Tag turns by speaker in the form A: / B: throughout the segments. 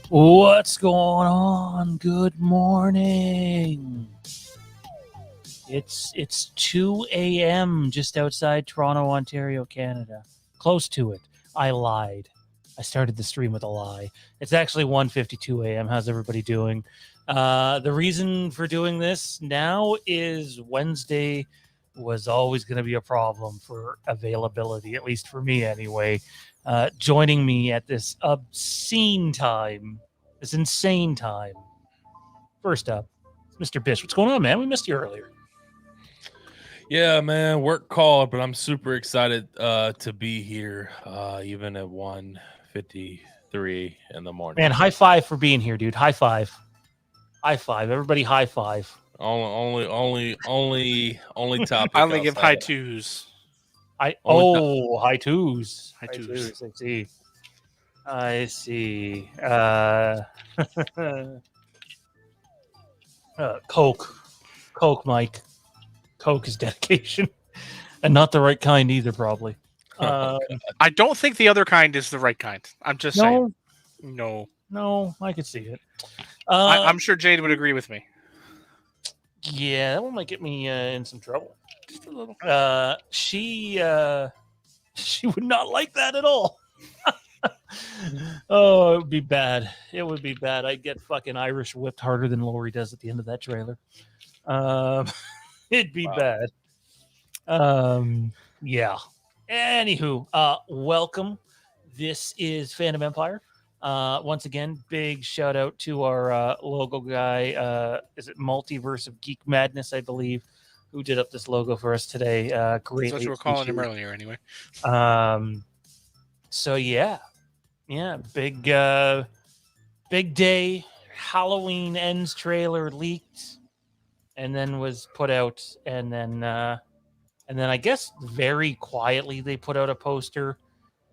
A: What's going on? Good morning. It's 2 a.m. just outside Toronto, Ontario, Canada. Close to it. I lied. I started the stream with a lie. It's actually 1:52 a.m. How's everybody doing? The reason for doing this now is Wednesday was always going to be a problem for availability, at least for me anyway. Joining me at this obscene time, this insane time. First up, Mr. Bish. What's going on, man? We missed you earlier.
B: Yeah, man, work called, but I'm super excited to be here, even at 1:53 in the morning.
A: Man, high five for being here, dude. High five. High five. Everybody high five.
B: Only topic.
C: I only give high
B: outside of-
C: twos.
A: High twos.
C: High twos.
A: I see. Coke, Mike. Coke is dedication, and not the right kind either, probably.
C: I don't think the other kind is the right kind. I'm just saying. No,
A: I could see it.
C: I'm sure Jade would agree with me.
A: Yeah, that one might get me in some trouble.
C: Just a little.
A: She would not like that at all. Oh, it would be bad. It would be bad. I'd get fucking Irish whipped harder than Lori does at the end of that trailer. It'd be bad. Yeah. Anywho, welcome. This is Phantom Empire. Once again, big shout out to our logo guy. Is it Multiverse of Geek Madness, I believe, who did up this logo for us today. Great.
C: That's what you were calling him earlier, anyway.
A: So yeah, big day. Halloween Ends trailer leaked, and then was put out, and then I guess very quietly they put out a poster.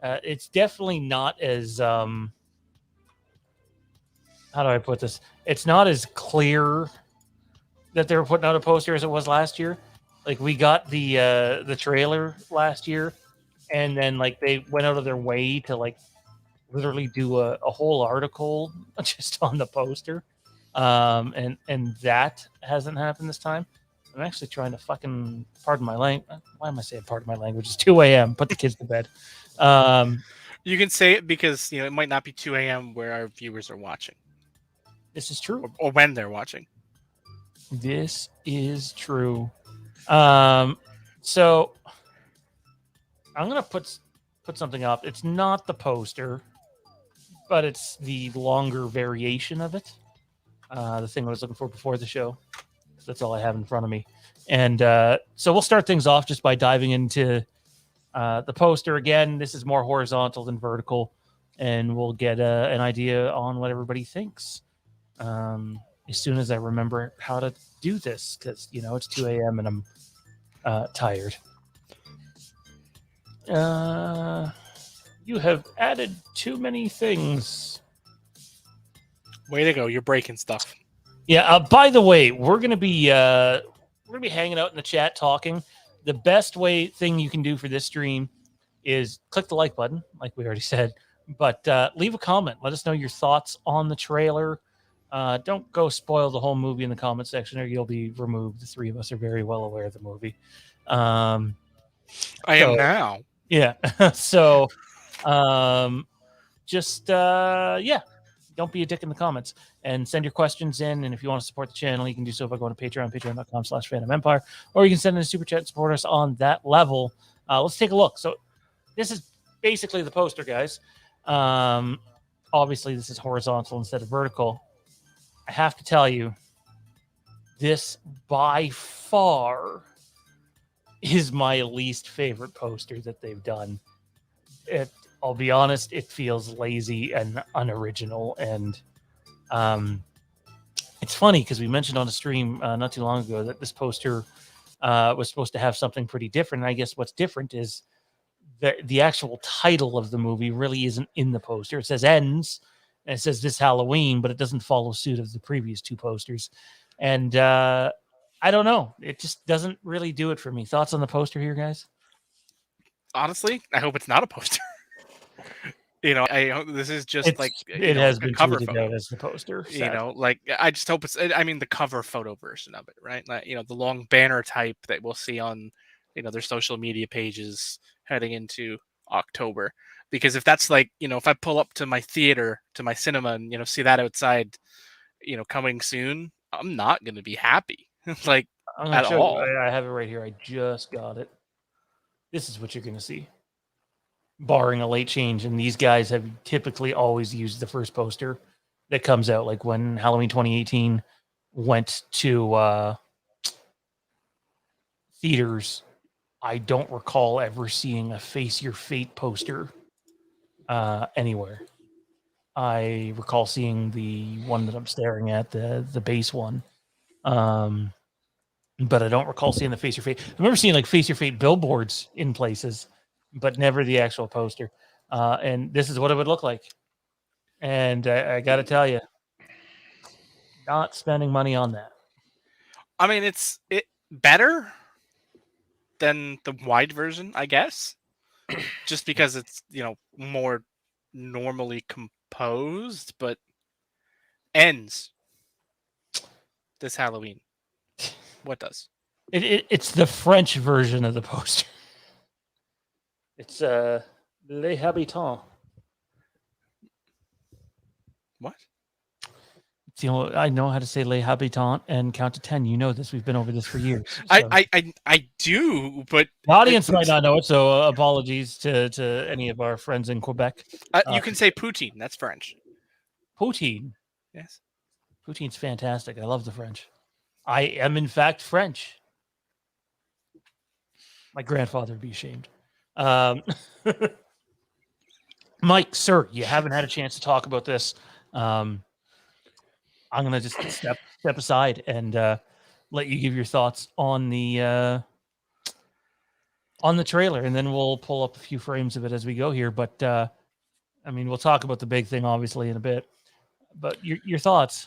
A: It's definitely not as how do I put this? It's not as clear that they were putting out a poster as it was last year. Like, we got the trailer last year, and then like they went out of their way to like literally do a whole article just on the poster. And that hasn't happened this time. I'm actually trying to fucking pardon my language. Why am I saying pardon my language? It's 2 a.m. Put the kids to bed.
C: You can say it because it might not be 2 a.m. where our viewers are watching.
A: This is true.
C: Or when they're watching.
A: This is true. So I'm gonna put something up. It's not the poster, but it's the longer variation of it. The thing I was looking for before the show. That's all I have in front of me. And so we'll start things off just by diving into the poster. Again, this is more horizontal than vertical, and we'll get an idea on what everybody thinks as soon as I remember how to do this, because it's 2 a.m. and I'm tired. You have added too many things.
C: Way to go! You're breaking stuff.
A: Yeah. By the way, we're gonna be hanging out in the chat talking. The best thing you can do for this stream is click the like button, like we already said, but leave a comment. Let us know your thoughts on the trailer. Don't go spoil the whole movie in the comment section, or you'll be removed. The three of us are very well aware of the movie.
C: I am now.
A: Yeah. So, just don't be a dick in the comments and send your questions in. And if you want to support the channel, you can do so by going to patreon.com/Phantom Empire, or you can send in a super chat and support us on that level. Let's take a look. So this is basically the poster, guys. Obviously this is horizontal instead of vertical. I have to tell you, this by far is my least favorite poster that they've done. I'll be honest, it feels lazy and unoriginal. And it's funny because we mentioned on a stream not too long ago that this poster was supposed to have something pretty different. And I guess what's different is the actual title of the movie really isn't in the poster. It says Ends, and it says this Halloween, but it doesn't follow suit of the previous two posters. And I don't know. It just doesn't really do it for me. Thoughts on the poster here, guys?
C: Honestly, I hope it's not a poster. This is just
A: it has been
C: cover
A: tweeted
C: photo.
A: out as the poster.
C: I just hope it's. I mean, the cover photo version of it, right? The long banner type that we'll see on, their social media pages heading into October. Because if that's if I pull up to my theater, to my cinema, and see that outside, coming soon, I'm not going to be happy,
A: I'm gonna
C: at
A: show
C: all.
A: you. I have it right here. I just got it. This is what you're going to see, barring a late change. And these guys have typically always used the first poster that comes out, like when Halloween 2018 went to theaters. I don't recall ever seeing a Face Your Fate poster anywhere. I recall seeing the one that I'm staring at, the base one. But I don't recall seeing the Face Your Fate. I remember seeing like Face Your Fate billboards in places, but never the actual poster. And this is what it would look like. And I got to tell you, not spending money on that.
C: I mean, it's better than the wide version, I guess, just because it's more normally composed, but ends this Halloween. What does?
A: It's the French version of the poster. It's Les Habitants.
C: What?
A: I know how to say Les Habitants and count to 10. You know this. We've been over this for years. So.
C: I do, but
A: the audience might not know it, so apologies to any of our friends in Quebec.
C: You can say poutine. That's French.
A: Poutine?
C: Yes.
A: Poutine's fantastic. I love the French. I am, in fact, French. My grandfather would be ashamed. Mike, sir, you haven't had a chance to talk about this. I'm going to just step aside and let you give your thoughts on the trailer, and then we'll pull up a few frames of it as we go here. But I mean, we'll talk about the big thing obviously in a bit. But your thoughts?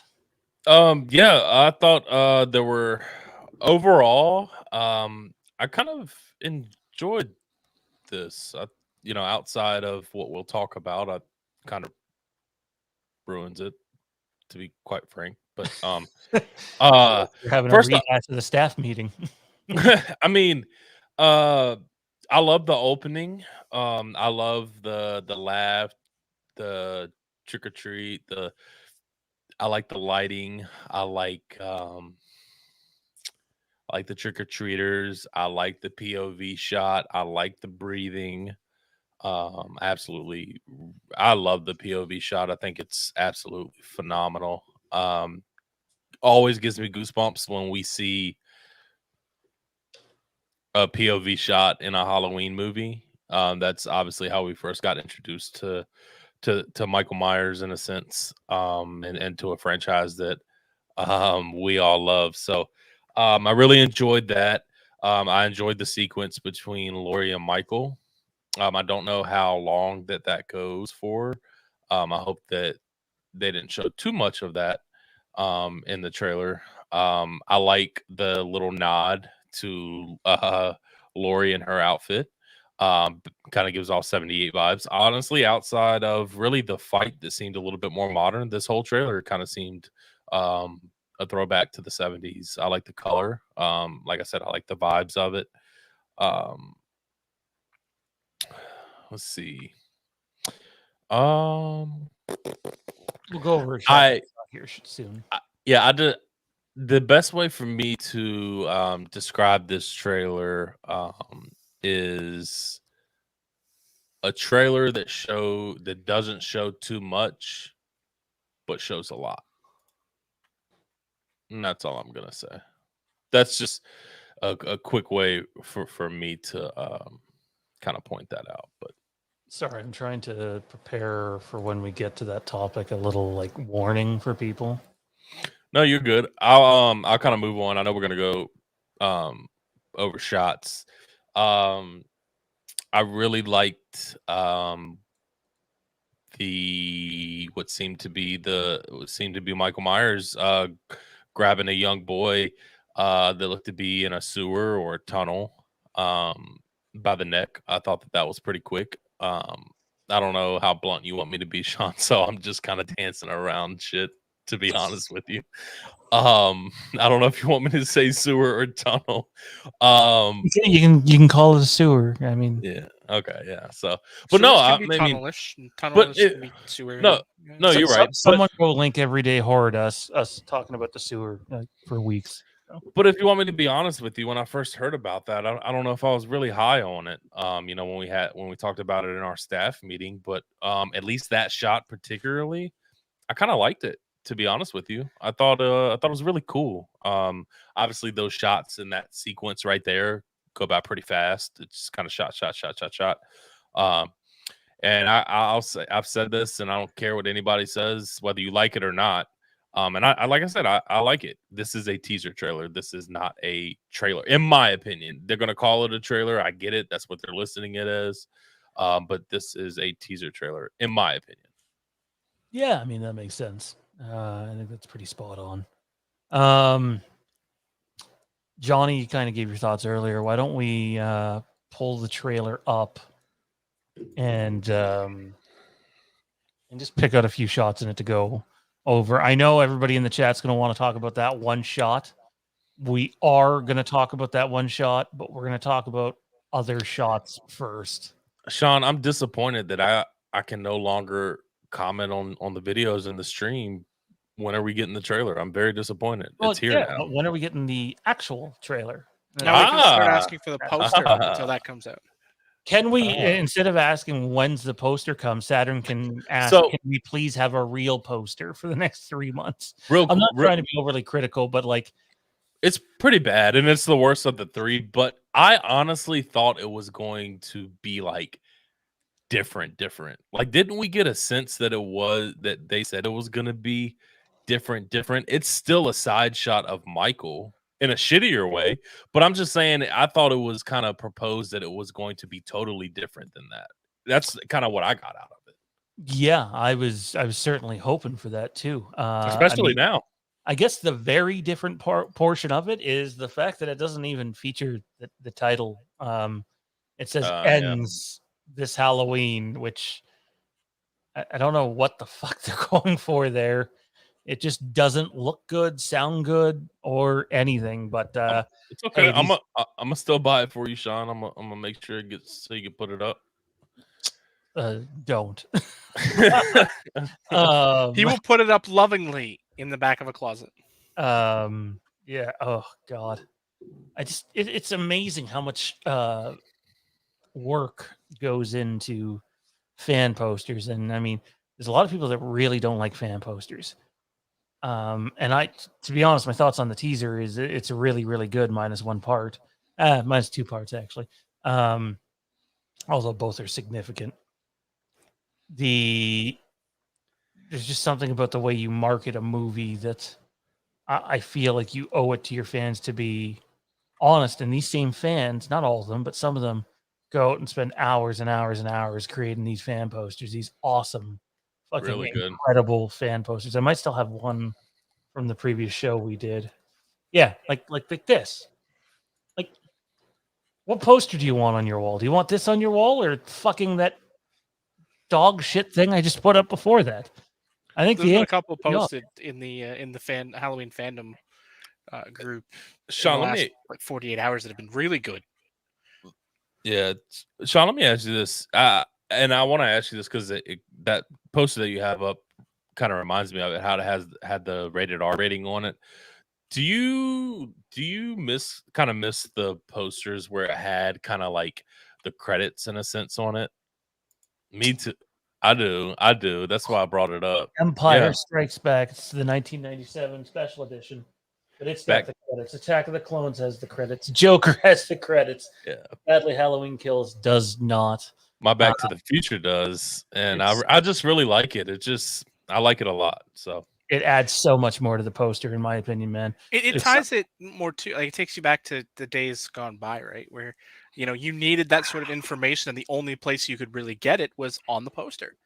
B: Yeah, I thought there were overall. I kind of enjoyed this. Outside of what we'll talk about, I kind of ruins it, to be quite frank. But
A: You're having a rehash of the staff meeting.
B: I mean, I love the opening. I love the laugh, the trick or treat. I like the lighting. I like the trick or treaters. I like the POV shot. I like the breathing. Absolutely, I love the POV shot. I think it's absolutely phenomenal. Always gives me goosebumps when we see a POV shot in a Halloween movie. That's obviously how we first got introduced to Michael Myers in a sense, and to a franchise that we all love. So I really enjoyed that. I enjoyed the sequence between Laurie and Michael. I don't know how long that goes for. I hope that they didn't show too much of that in the trailer. I like the little nod to Laurie and her outfit. Kind of gives off 78 vibes. Honestly, outside of really the fight that seemed a little bit more modern, this whole trailer kind of seemed a throwback to the 70s. I like the color. Like I said, I like the vibes of it. Let's see.
A: We'll go over it here soon.
B: Yeah, I did. The best way for me to describe this trailer is a trailer that doesn't show too much, but shows a lot. And that's all I'm gonna say. That's just a quick way for me to kind of point that out. But
A: sorry, I'm trying to prepare for when we get to that topic. A little warning for people.
B: No, you're good. I'll kind of move on. I know we're gonna go over shots. I really liked what seemed to be Michael Myers grabbing a young boy that looked to be in a sewer or a tunnel by the neck. I thought that was pretty quick. I don't know how blunt you want me to be, Shawn. So I'm just kind of dancing around shit, to be honest with you. I don't know if you want me to say sewer or tunnel.
A: You can call it a sewer. I mean,
B: Yeah. Okay. Yeah. So, but
C: Sewers
B: no,
C: can
B: I
C: be
B: mean,
C: tunnelish, and
B: but
C: tunnelish
B: it,
C: can be sewer.
B: no, no, you're right.
A: someone go link everyday horror to us talking about the sewer for weeks. So.
B: But if you want me to be honest with you, when I first heard about that, I don't know if I was really high on it. When we talked about it in our staff meeting, but at least that shot particularly, I kind of liked it. To be honest with you, I thought it was really cool. Obviously those shots in that sequence right there go by pretty fast. It's kind of shot. Um, and I'll say I've said this, and I don't care what anybody says, whether you like it or not. And I like I said, I like it. This is a teaser trailer. This is not a trailer, in my opinion. They're gonna call it a trailer. I get it. That's what they're listing it as. But this is a teaser trailer, in my opinion.
A: Yeah, I mean that makes sense. I think that's pretty spot on. Johnny, you kind of gave your thoughts earlier. Why don't we pull the trailer up and just pick out a few shots in it to go over? I know everybody in the chat's going to want to talk about that one shot. We are going to talk about that one shot, but we're going to talk about other shots first.
B: Shawn, I'm disappointed that I can no longer comment on the videos in the stream. When are we getting the trailer? I'm very disappointed.
A: Well,
B: it's here now.
A: But when are we getting the actual trailer?
C: Now we can start asking for the poster until that comes out.
A: Can we, instead of asking when's the poster come, Saturn can ask, can we please have a real poster for the next 3 months? I'm not trying to be overly critical, but like,
B: it's pretty bad, and it's the worst of the three. But I honestly thought it was going to be like different. Like, didn't we get a sense that that they said it was going to be different? It's still a side shot of Michael in a shittier way, but I'm just saying, I thought it was kind of proposed that it was going to be totally different than that. That's kind of what I got out of it.
A: Yeah, I was certainly hoping for that too.
B: Especially now.
A: I guess the very different portion of it is the fact that it doesn't even feature the title. It says ends this Halloween, which I don't know what the fuck they're going for there. It just doesn't look good, sound good, or anything. But
B: it's okay.
A: Hey,
B: I'm gonna still buy it for you, Shawn. I'm gonna make sure it gets so you can put it up.
A: Don't.
C: He will put it up lovingly in the back of a closet.
A: Yeah. Oh God. It's amazing how much work goes into fan posters, and I mean, there's a lot of people that really don't like fan posters. And to be honest, my thoughts on the teaser is it's really, really good, minus one part, minus two parts actually. Although both are significant. There's just something about the way you market a movie that I feel like you owe it to your fans to be honest. And these same fans, not all of them, but some of them, go out and spend hours and hours and hours creating these fan posters, these awesome, fucking really incredible fan posters. I might still have one from the previous show we did. Yeah, like this. Like, what poster do you want on your wall? Do you want this on your wall or fucking that dog shit thing I just put up before that? I think
C: there's been a couple posted in the fan Halloween fandom group.
B: Shawn,
C: let me like 48 hours that have been really good.
B: Yeah, Shawn, let me ask you this, and I want to ask you this because that poster that you have up kind of reminds me of it, how it had the rated R rating on it. Do you miss the posters where it had kind of like the credits in a sense on it? Me too. I do. That's why I brought it up.
A: Empire Strikes Back. It's the 1997 special edition. But it's got the credits. Attack of the Clones has the credits. Joker has the credits.
B: Yeah.
A: Badly Halloween Kills does not.
B: My Back to the Future does. And I just really like it. I like it a lot. So
A: it adds so much more to the poster, in my opinion, man.
C: It ties it more to, like, it takes you back to the days gone by, right? Where, you needed that sort of information, and the only place you could really get it was on the poster.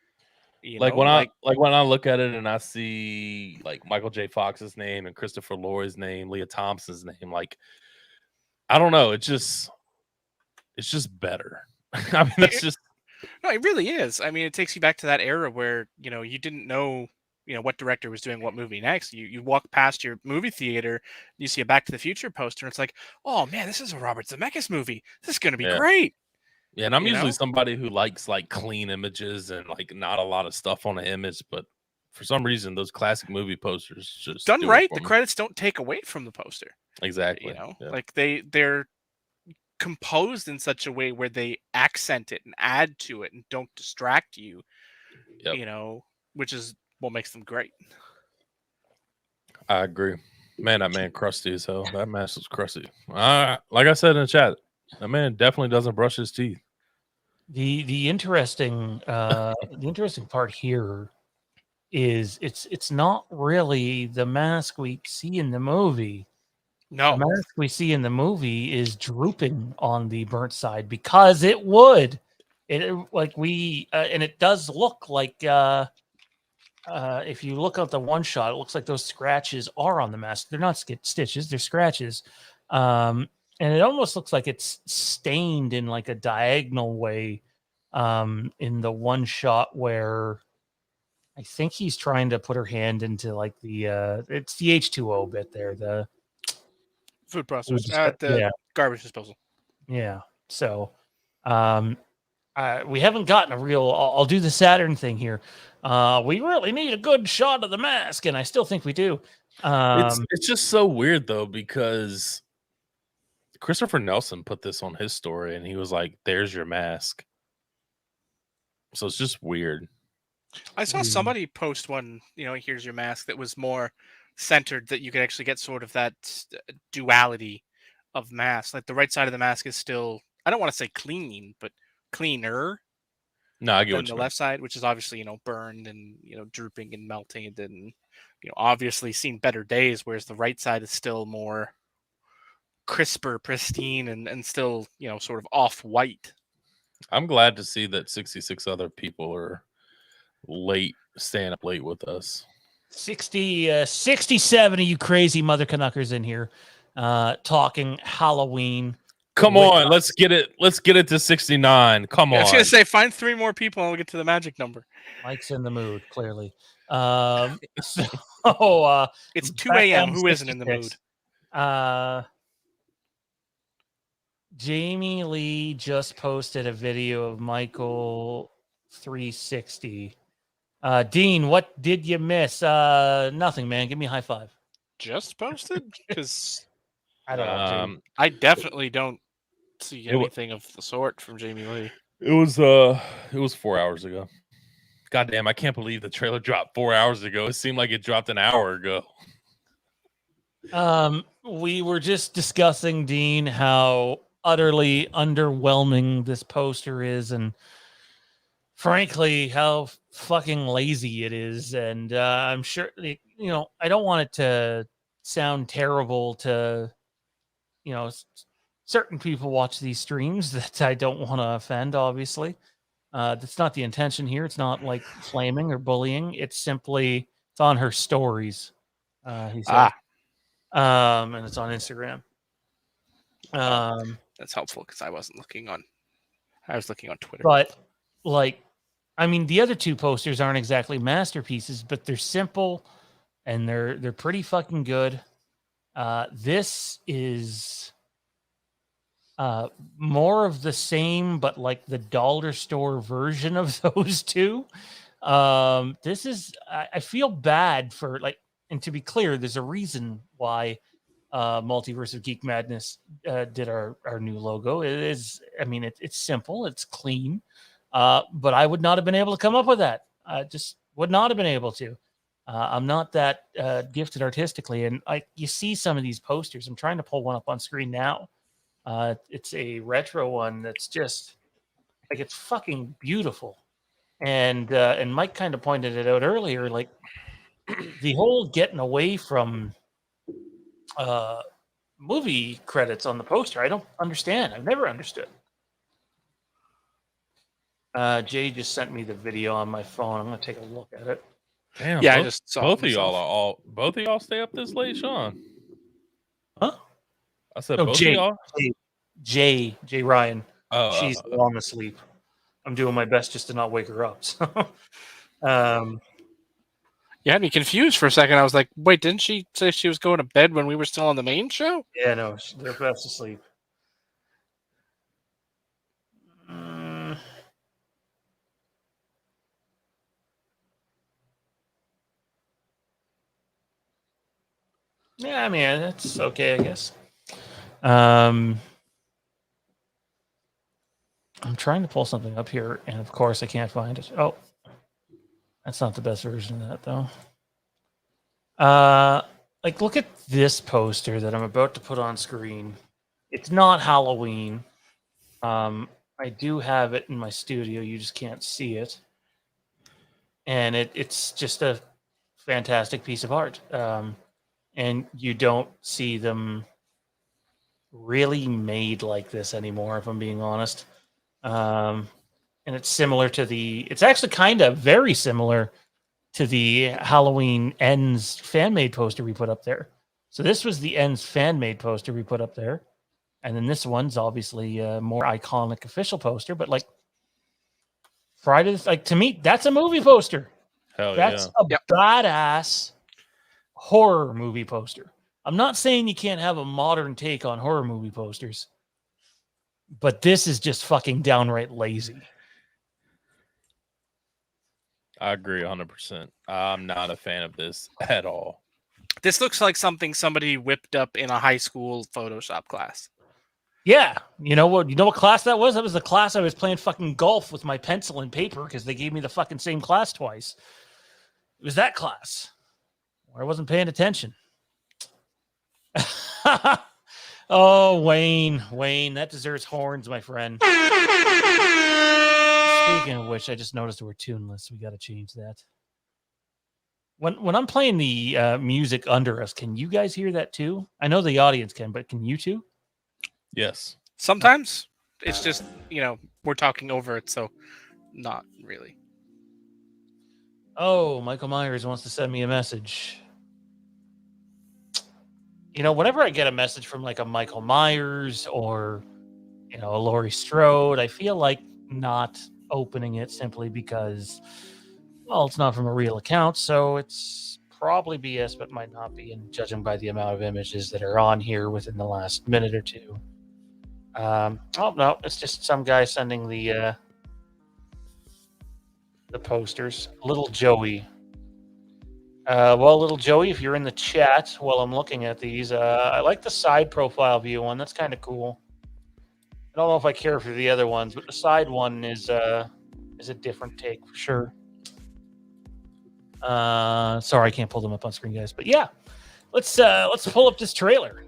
B: When I look at it and I see like Michael J. Fox's name and Christopher Lloyd's name, Leah Thompson's name, like, I don't know, it's just better. I mean, that's just
C: No, it really is. I mean, it takes you back to that era where you didn't know what director was doing what movie next. You walk past your movie theater, you see a Back to the Future poster, and it's like, oh man, this is a Robert Zemeckis movie. This is gonna be
B: Yeah.
C: great.
B: Yeah, and I'm
C: You
B: usually
C: know,
B: somebody who likes like clean images and like not a lot of stuff on the image, but for some reason those classic movie posters just
C: done
B: do it
C: right,
B: for
C: the
B: me.
C: credits don't take away from the poster.
B: Exactly. Yeah.
C: Like they're composed in such a way where they accent it and add to it and don't distract you.
B: Yep.
C: Which is what makes them great.
B: I agree. Man, that man crusty as hell. That mask was crusty. Like I said in the chat, that man definitely doesn't brush his teeth.
A: The interesting part here is it's not really the mask we see in the movie.
C: No,
A: The mask we see in the movie is drooping on the burnt side because it would. And it does look like if you look at the one shot, it looks like those scratches are on the mask. They're not stitches; they're scratches, and it almost looks like it's stained in like a diagonal way. In the one shot where I think he's trying to put her hand into like it's the H2O bit there. The
C: food processor, the garbage disposal.
A: Yeah. So, we haven't gotten a real. I'll do the Saturn thing here. We really need a good shot of the mask, and I still think we do.
B: It's just so weird though, because Christopher Nelson put this on his story and he was like, "There's your mask." So it's just weird.
C: I saw somebody post one, here's your mask, that was more centered, that you could actually get sort of that duality of mask. Like the right side of the mask is still, I don't want to say clean, but cleaner
B: No, I get
C: than
B: what
C: the
B: you
C: left side, which is obviously, burned and, drooping and melting and, obviously seen better days, whereas the right side is still more crisper, pristine, and still, sort of off-white.
B: I'm glad to see that 66 other people are staying up late with us.
A: 67 of you crazy mother canuckers in here talking Halloween.
B: Come on, let's get it to 69. Come on.
C: I was gonna say, find 3 more people and we'll get to the magic number.
A: Mike's in the mood, clearly.
C: It's 2 a.m. Who isn't in the mood?
A: Jamie Lee just posted a video of Michael 360. Dean, what did you miss? Nothing, man. Give me a high five.
C: Just posted? Because
A: I don't know.
C: I definitely don't see anything of the sort from Jamie Lee.
B: It was 4 hours ago. Goddamn, I can't believe the trailer dropped 4 hours ago. It seemed like it dropped an hour ago.
A: We were just discussing, Dean, how utterly underwhelming this poster is, and frankly, how fucking lazy it is. And I'm sure, I don't want it to sound terrible to, certain people watch these streams that I don't want to offend, obviously. That's not the intention here. It's not like flaming or bullying. It's simply, it's on her stories. He said. And it's on Instagram.
C: That's helpful because I was looking on Twitter.
A: But the other 2 posters aren't exactly masterpieces, but they're simple and they're pretty fucking good. This is more of the same, but like the dollar store version of those 2. This is, I feel bad for and to be clear, there's a reason why Multiverse of Geek Madness did our new logo. It is, it's simple, it's clean, but I would not have been able to come up with that. I just would not have been able to. I'm not that gifted artistically, and you see some of these posters. I'm trying to pull one up on screen now. It's a retro one that's just like, it's fucking beautiful. And Mike kind of pointed it out earlier, like the whole getting away from movie credits on the poster. I don't understand. I've never understood. Jay just sent me the video on my phone. I'm gonna take a look at it.
B: Damn,
C: yeah, I just saw
B: both of y'all stay up this late, Shawn.
A: Huh?
B: I said both of y'all.
A: Jay Ryan.
B: Oh,
A: she's long asleep. I'm doing my best just to not wake her up. So, um,
C: You had me confused for a second. I was like, wait, didn't she say she was going to bed when we were still on the main show?
A: yeah, no, they're fast asleep. Yeah, I mean, it's okay, I guess. I'm trying to pull something up here, and of course I can't find it. Oh, that's not the best version of that, though. Like, look at this poster that I'm about to put on screen. It's not Halloween. I do have it in my studio. You just can't see it. And it's just a fantastic piece of art. And you don't see them really made like this anymore, if I'm being honest. And it's similar to it's actually kind of very similar to the Halloween Ends fan-made poster we put up there. So this was the Ends fan-made poster we put up there. And then this one's obviously a more iconic official poster, but like Friday, like to me, that's a movie poster.
B: Hell
A: That's
B: yeah.
A: a badass horror movie poster. I'm not saying you can't have a modern take on horror movie posters, but this is just fucking downright lazy.
B: I agree 100%. I'm not a fan of this at all.
C: This looks like something somebody whipped up in a high school Photoshop class.
A: Yeah, you know what? You know what class that was? That was the class I was playing fucking golf with my pencil and paper because they gave me the fucking same class twice. It was that class where I wasn't paying attention. Oh, Wayne, that deserves horns, my friend. Speaking of which, I just noticed we're tuneless. We got to change that. When I'm playing the music under us, can you guys hear that too? I know the audience can, but can you too?
B: Yes.
C: Sometimes it's just, we're talking over it, so not really.
A: Oh, Michael Myers wants to send me a message. Whenever I get a message from like a Michael Myers or, a Laurie Strode, I feel like not opening it simply because, well, it's not from a real account. So it's probably BS, but might not be. And judging by the amount of images that are on here within the last minute or two. Oh, no, it's just some guy sending the posters. Little Joey. Well, little Joey, if you're in the chat while I'm looking at these, I like the side profile view one. That's kind of cool. I don't know if I care for the other ones, but the side one is a different take for sure. Sorry, I can't pull them up on screen, guys. But yeah, let's pull up this trailer.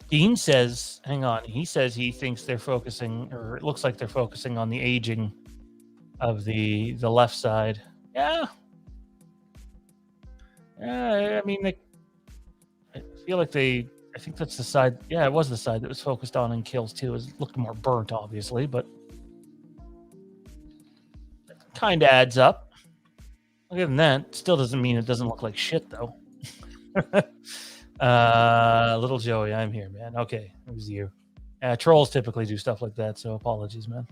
A: Dean says, hang on, he says he thinks they're focusing, or it looks like they're focusing on the aging of the left side. Yeah. Yeah, I mean, I feel like I think that's the side. Yeah, it was the side that was focused on in Kills 2. It looked more burnt, obviously, but kind of adds up. Other than that, still doesn't mean it doesn't look like shit, though. Little Joey, I'm here, man. Okay, it was you. Trolls typically do stuff like that, so apologies, man.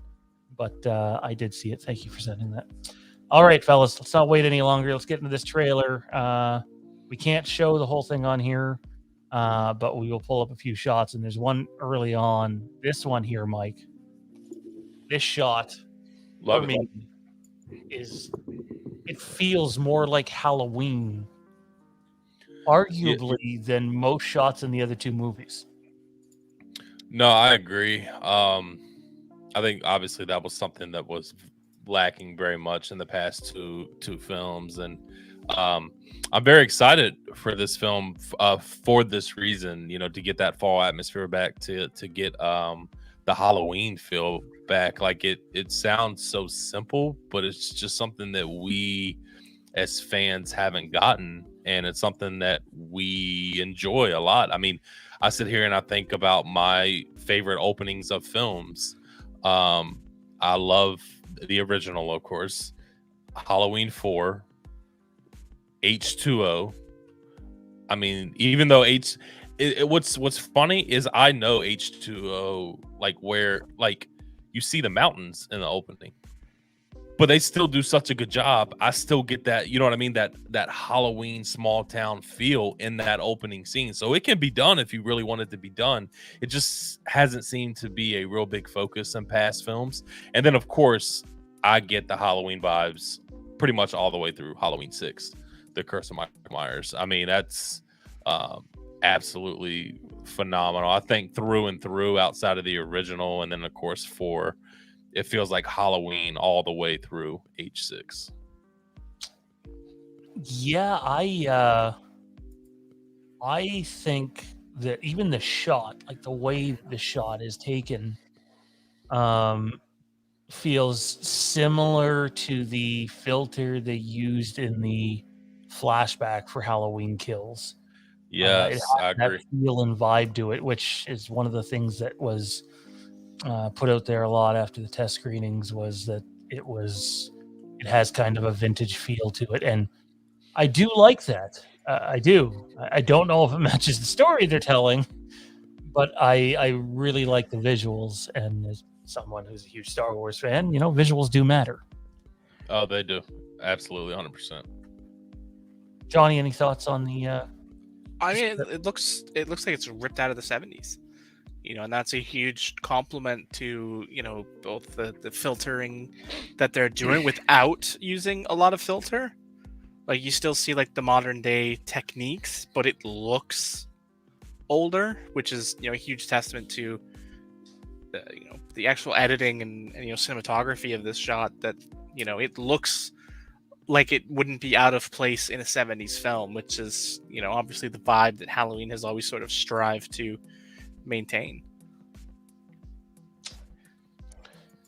A: But I did see it. Thank you for sending that. All right, fellas, let's not wait any longer. Let's get into this trailer. We can't show the whole thing on here, but we will pull up a few shots. And there's one early on. This one here, Mike. This shot,
B: Love
A: for
B: it.
A: me, it feels more like Halloween, arguably, than most shots in the other two movies.
B: No, I agree. I think obviously that was something that was lacking very much in the past two films, and I'm very excited for this film for this reason. To get that fall atmosphere back, to get the Halloween feel back. Like it sounds so simple, but it's just something that we as fans haven't gotten, and it's something that we enjoy a lot. I mean, I sit here and I think about my favorite openings of films. I love the original, of course, Halloween 4, H2O. I mean, even though what's funny is I know H2O, like where like you see the mountains in the opening, but they still do such a good job. I still get that, you know what I mean, that Halloween small town feel in that opening scene. So it can be done if you really want it to be done. It just hasn't seemed to be a real big focus in past films. And then of course I get the Halloween vibes pretty much all the way through Halloween 6, The Curse of Michael Myers. I mean, that's absolutely phenomenal. I think through and through, outside of the original, and then of course 4, it feels like Halloween all the way through H6.
A: Yeah, I think that even the shot, like the way the shot is taken, feels similar to the filter they used in the flashback for Halloween Kills. It
B: Yes,
A: has
B: I
A: that
B: agree.
A: feel and vibe to it, which is one of the things that was put out there a lot after the test screenings, was that it has kind of a vintage feel to it, and I do like that. I do. I don't know if it matches the story they're telling, but I really like the visuals, and as someone who's a huge Star Wars fan, visuals do matter.
B: Oh, they do. Absolutely, 100%.
A: Johnny, any thoughts on the?
C: I mean, it looks like it's ripped out of the 70s, and that's a huge compliment to, both the filtering that they're doing without using a lot of filter. Like, you still see like the modern day techniques, but it looks older, which is, a huge testament to the actual editing and cinematography of this shot, that, it looks like it wouldn't be out of place in a 70s film, which is, obviously the vibe that Halloween has always sort of strived to maintain.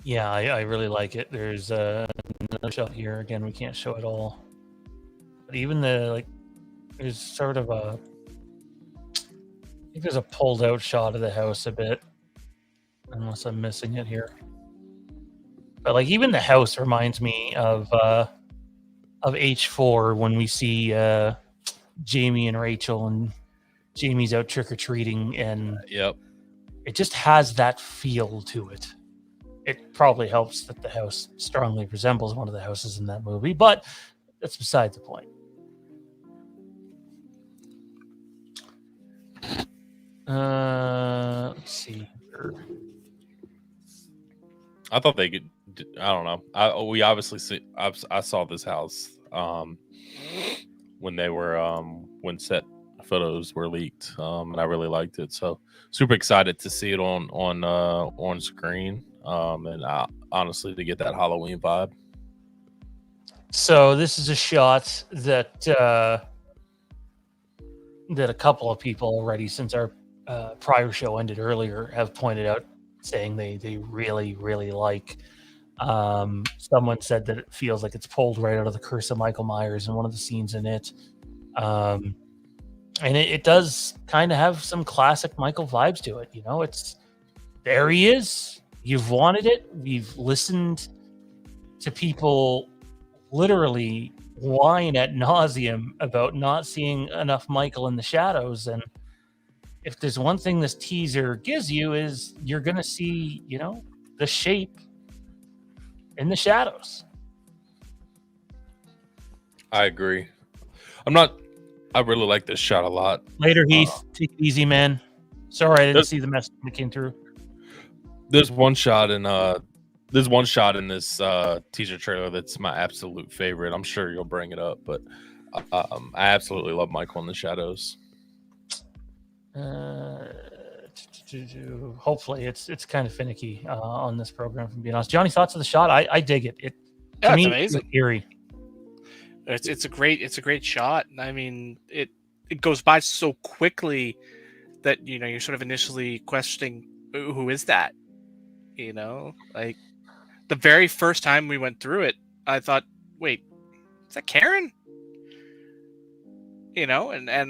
A: Yeah, I really like it. There's another shot here. Again, we can't show it all, but even there's sort of I think there's a pulled out shot of the house a bit, unless I'm missing it here. But like even the house reminds me of H4 when we see Jamie and Rachel, and Jamie's out trick or treating, and
B: Yep.
A: it just has that feel to it. It probably helps that the house strongly resembles one of the houses in that movie, but that's beside the point. Let's see here.
B: I thought they could. I don't know. We obviously see. I saw this house when they were when set photos were leaked, and I really liked it. So super excited to see it on screen, and honestly to get that Halloween vibe.
A: So this is a shot that that a couple of people already, since our prior show ended earlier, have pointed out, saying they really, really like. Someone said that it feels like it's pulled right out of The Curse of Michael Myers in one of the scenes in it. And it does kind of have some classic Michael vibes to it. It's there he is. You've wanted it. We've listened to people literally whine ad nauseum about not seeing enough Michael in the shadows. And if there's one thing this teaser gives you, is you're going to see, the shape in the shadows.
B: I agree. I really like this shot a lot.
A: Later, Heath. Take it easy, man. Sorry, I didn't see the message that came through.
B: There's one shot in this teaser trailer that's my absolute favorite. I'm sure you'll bring it up, but I absolutely love Michael in the shadows.
A: Hopefully, it's kind of finicky on this program, from being honest. Johnny, thoughts of the shot? I dig it.
C: It's amazing.
A: Eerie.
C: It's a great shot. I mean, it goes by so quickly that you're sort of initially questioning, who is that? Like the very first time we went through it, I thought, wait, is that Karen? And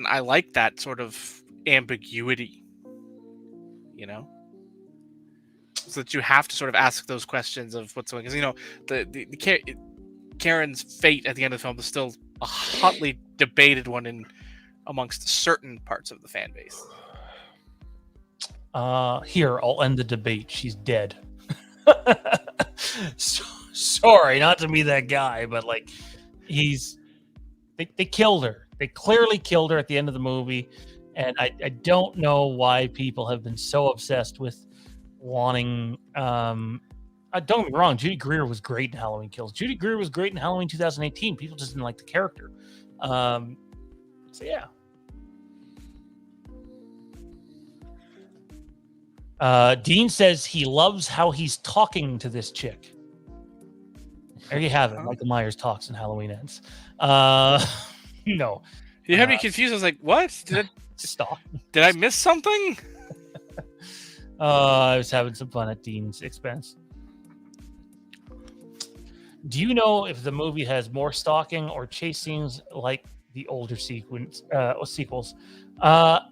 C: I like that sort of ambiguity, so that you have to sort of ask those questions of what's going on. Because Karen's fate at the end of the film is still a hotly debated one in amongst certain parts of the fan base.
A: Here, I'll end the debate. She's dead. Sorry, not to be that guy, but like, they killed her. They clearly killed her at the end of the movie, and I don't know why people have been so obsessed with wanting. Don't get me wrong, Judy Greer was great in Halloween Kills. Judy Greer was great in Halloween 2018. People just didn't like the character. So yeah. Dean says he loves how he's talking to this chick. There you have it. Michael Myers talks and Halloween ends. No.
C: You had me confused. I was like, what?
A: Stop.
C: Did I miss something?
A: I was having some fun at Dean's expense. Do you know if the movie has more stalking or chase scenes like the older sequels?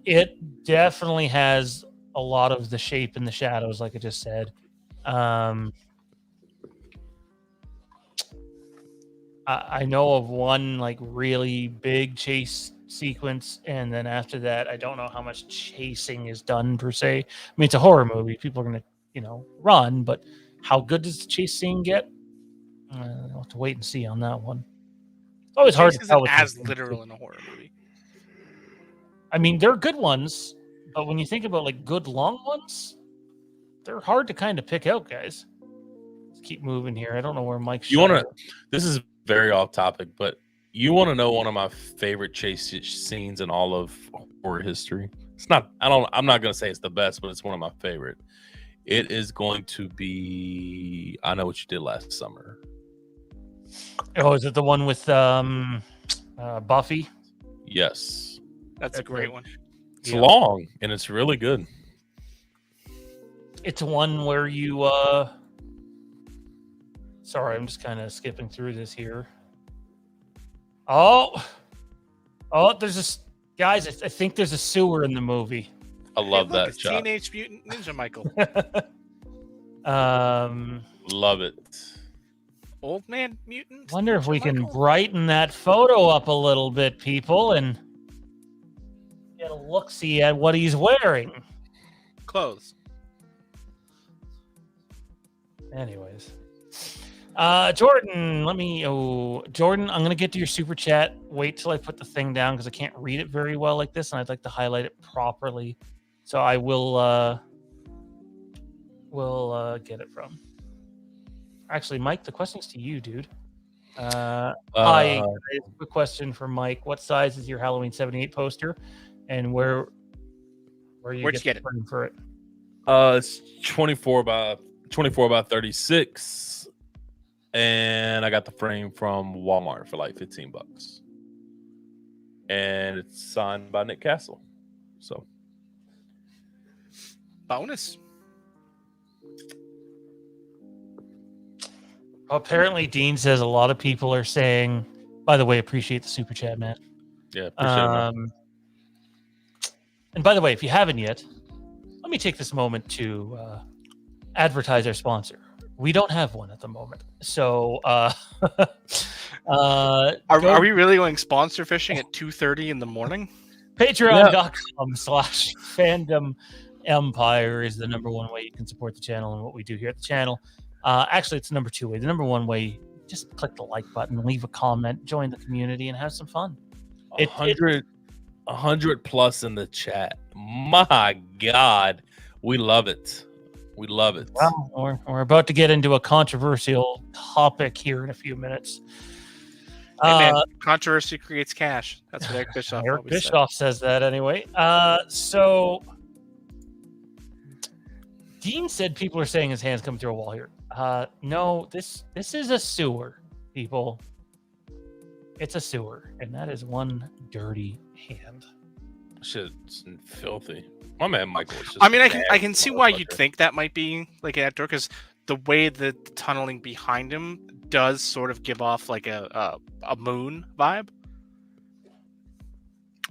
A: It definitely has a lot of the shape and the shadows, like I just said. I know of one like really big chase sequence, and then after that, I don't know how much chasing is done per se. I mean, it's a horror movie; people are gonna, run, but how good does the chase scene get? I'll have to wait and see on that one. It's always hard to tell.
C: As literal in a horror movie.
A: I mean, they're good ones, but when you think about like good long ones, they're hard to kind of pick out, guys. Let's keep moving here. I don't know where Mike's.
B: This is very off topic, but you want to know one of my favorite chase scenes in all of horror history? It's not. I'm not going to say it's the best, but it's one of my favorite. It is going to be I Know What You Did Last Summer.
A: Oh, is it the one with Buffy?
B: Yes.
C: That's a great one.
B: It's long, and it's really good.
A: It's one where you... Sorry, I'm just kind of skipping through this here. Oh, there's this... Guys, I think there's a sewer in the movie.
B: I love that
C: it's
B: shot.
C: Teenage Mutant Ninja Michael.
B: Love it.
C: Old man mutant.
A: Wonder if
C: Ninja
A: we can
C: Michael?
A: brighten that photo up a little bit, people, and get a look-see at what he's wearing.
C: Clothes.
A: Anyways. Jordan, Jordan, I'm going to get to your super chat. Wait till I put the thing down because I can't read it very well like this, and I'd like to highlight it properly. So I will get it from. Actually, Mike, the question's to you, dude. Hi, quick question for Mike. What size is your Halloween 78 poster, and where'd you get it for it?
B: It's 24 by 36, and I got the frame from Walmart for like $15, and it's signed by Nick Castle. So,
C: bonus.
A: Apparently, Dean says a lot of people are saying. By the way, appreciate the super chat, man.
B: Yeah, appreciate it. Man.
A: And by the way, if you haven't yet, let me take this moment to advertise our sponsor. We don't have one at the moment, so
C: are we really going sponsor fishing at 2:30 in the morning?
A: Patreon.com/Fandom Empire is the number one way you can support the channel and what we do here at the channel. Actually, it's the number 2 way. The number 1 way, just click the like button, leave a comment, join the community, and have some fun.
B: 100 plus in the chat. My God, we love it. We love it.
A: Well, we're about to get into a controversial topic here in a few minutes.
C: Hey man, controversy creates cash. That's what Eric Bischoff
A: Eric Bischoff says that anyway. So Dean said people are saying his hand's coming through a wall here. No, this is a sewer, people. It's a sewer, and that is one dirty hand.
B: Shit's filthy. My man Michael is just
C: I can see why you'd think that might be like an actor, because the way the tunneling behind him does sort of give off like a moon vibe.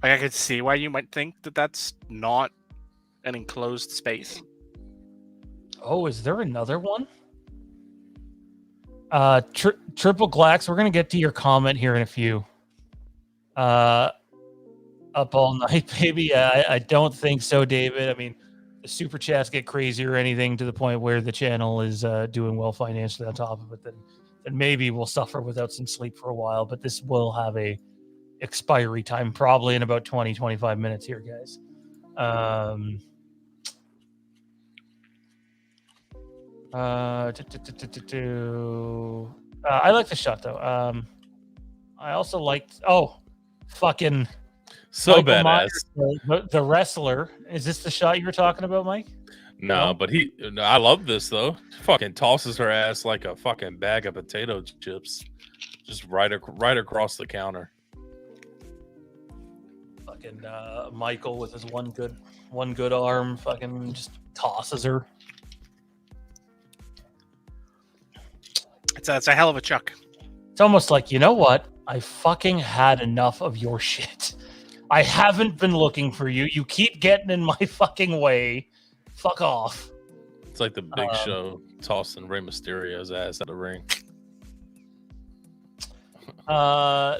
C: Like I could see why you might think that that's not an enclosed space.
A: Oh, is there another one? Triple Glax, we're gonna get to your comment here in a few. Up all night, baby. I don't think so, David. I mean, the super chats get crazy or anything to the point where the channel is doing well financially on top of it, then maybe we'll suffer without some sleep for a while. But this will have a expiry time probably in about 20-25 minutes here, guys. I like the shot though. I also liked fucking
B: So
A: Michael
B: badass.
A: Myers, the wrestler. Is this the shot you were talking about, Mike?
B: No, but I love this though. Fucking tosses her ass like a fucking bag of potato chips, just right across the counter.
A: Fucking Michael with his one good arm, fucking just tosses her.
C: It's a hell of a chuck.
A: It's almost like, you know what? I fucking had enough of your shit. I haven't been looking for you. You keep getting in my fucking way. Fuck off.
B: It's like the Big Show tossing Rey Mysterio's ass out of the ring.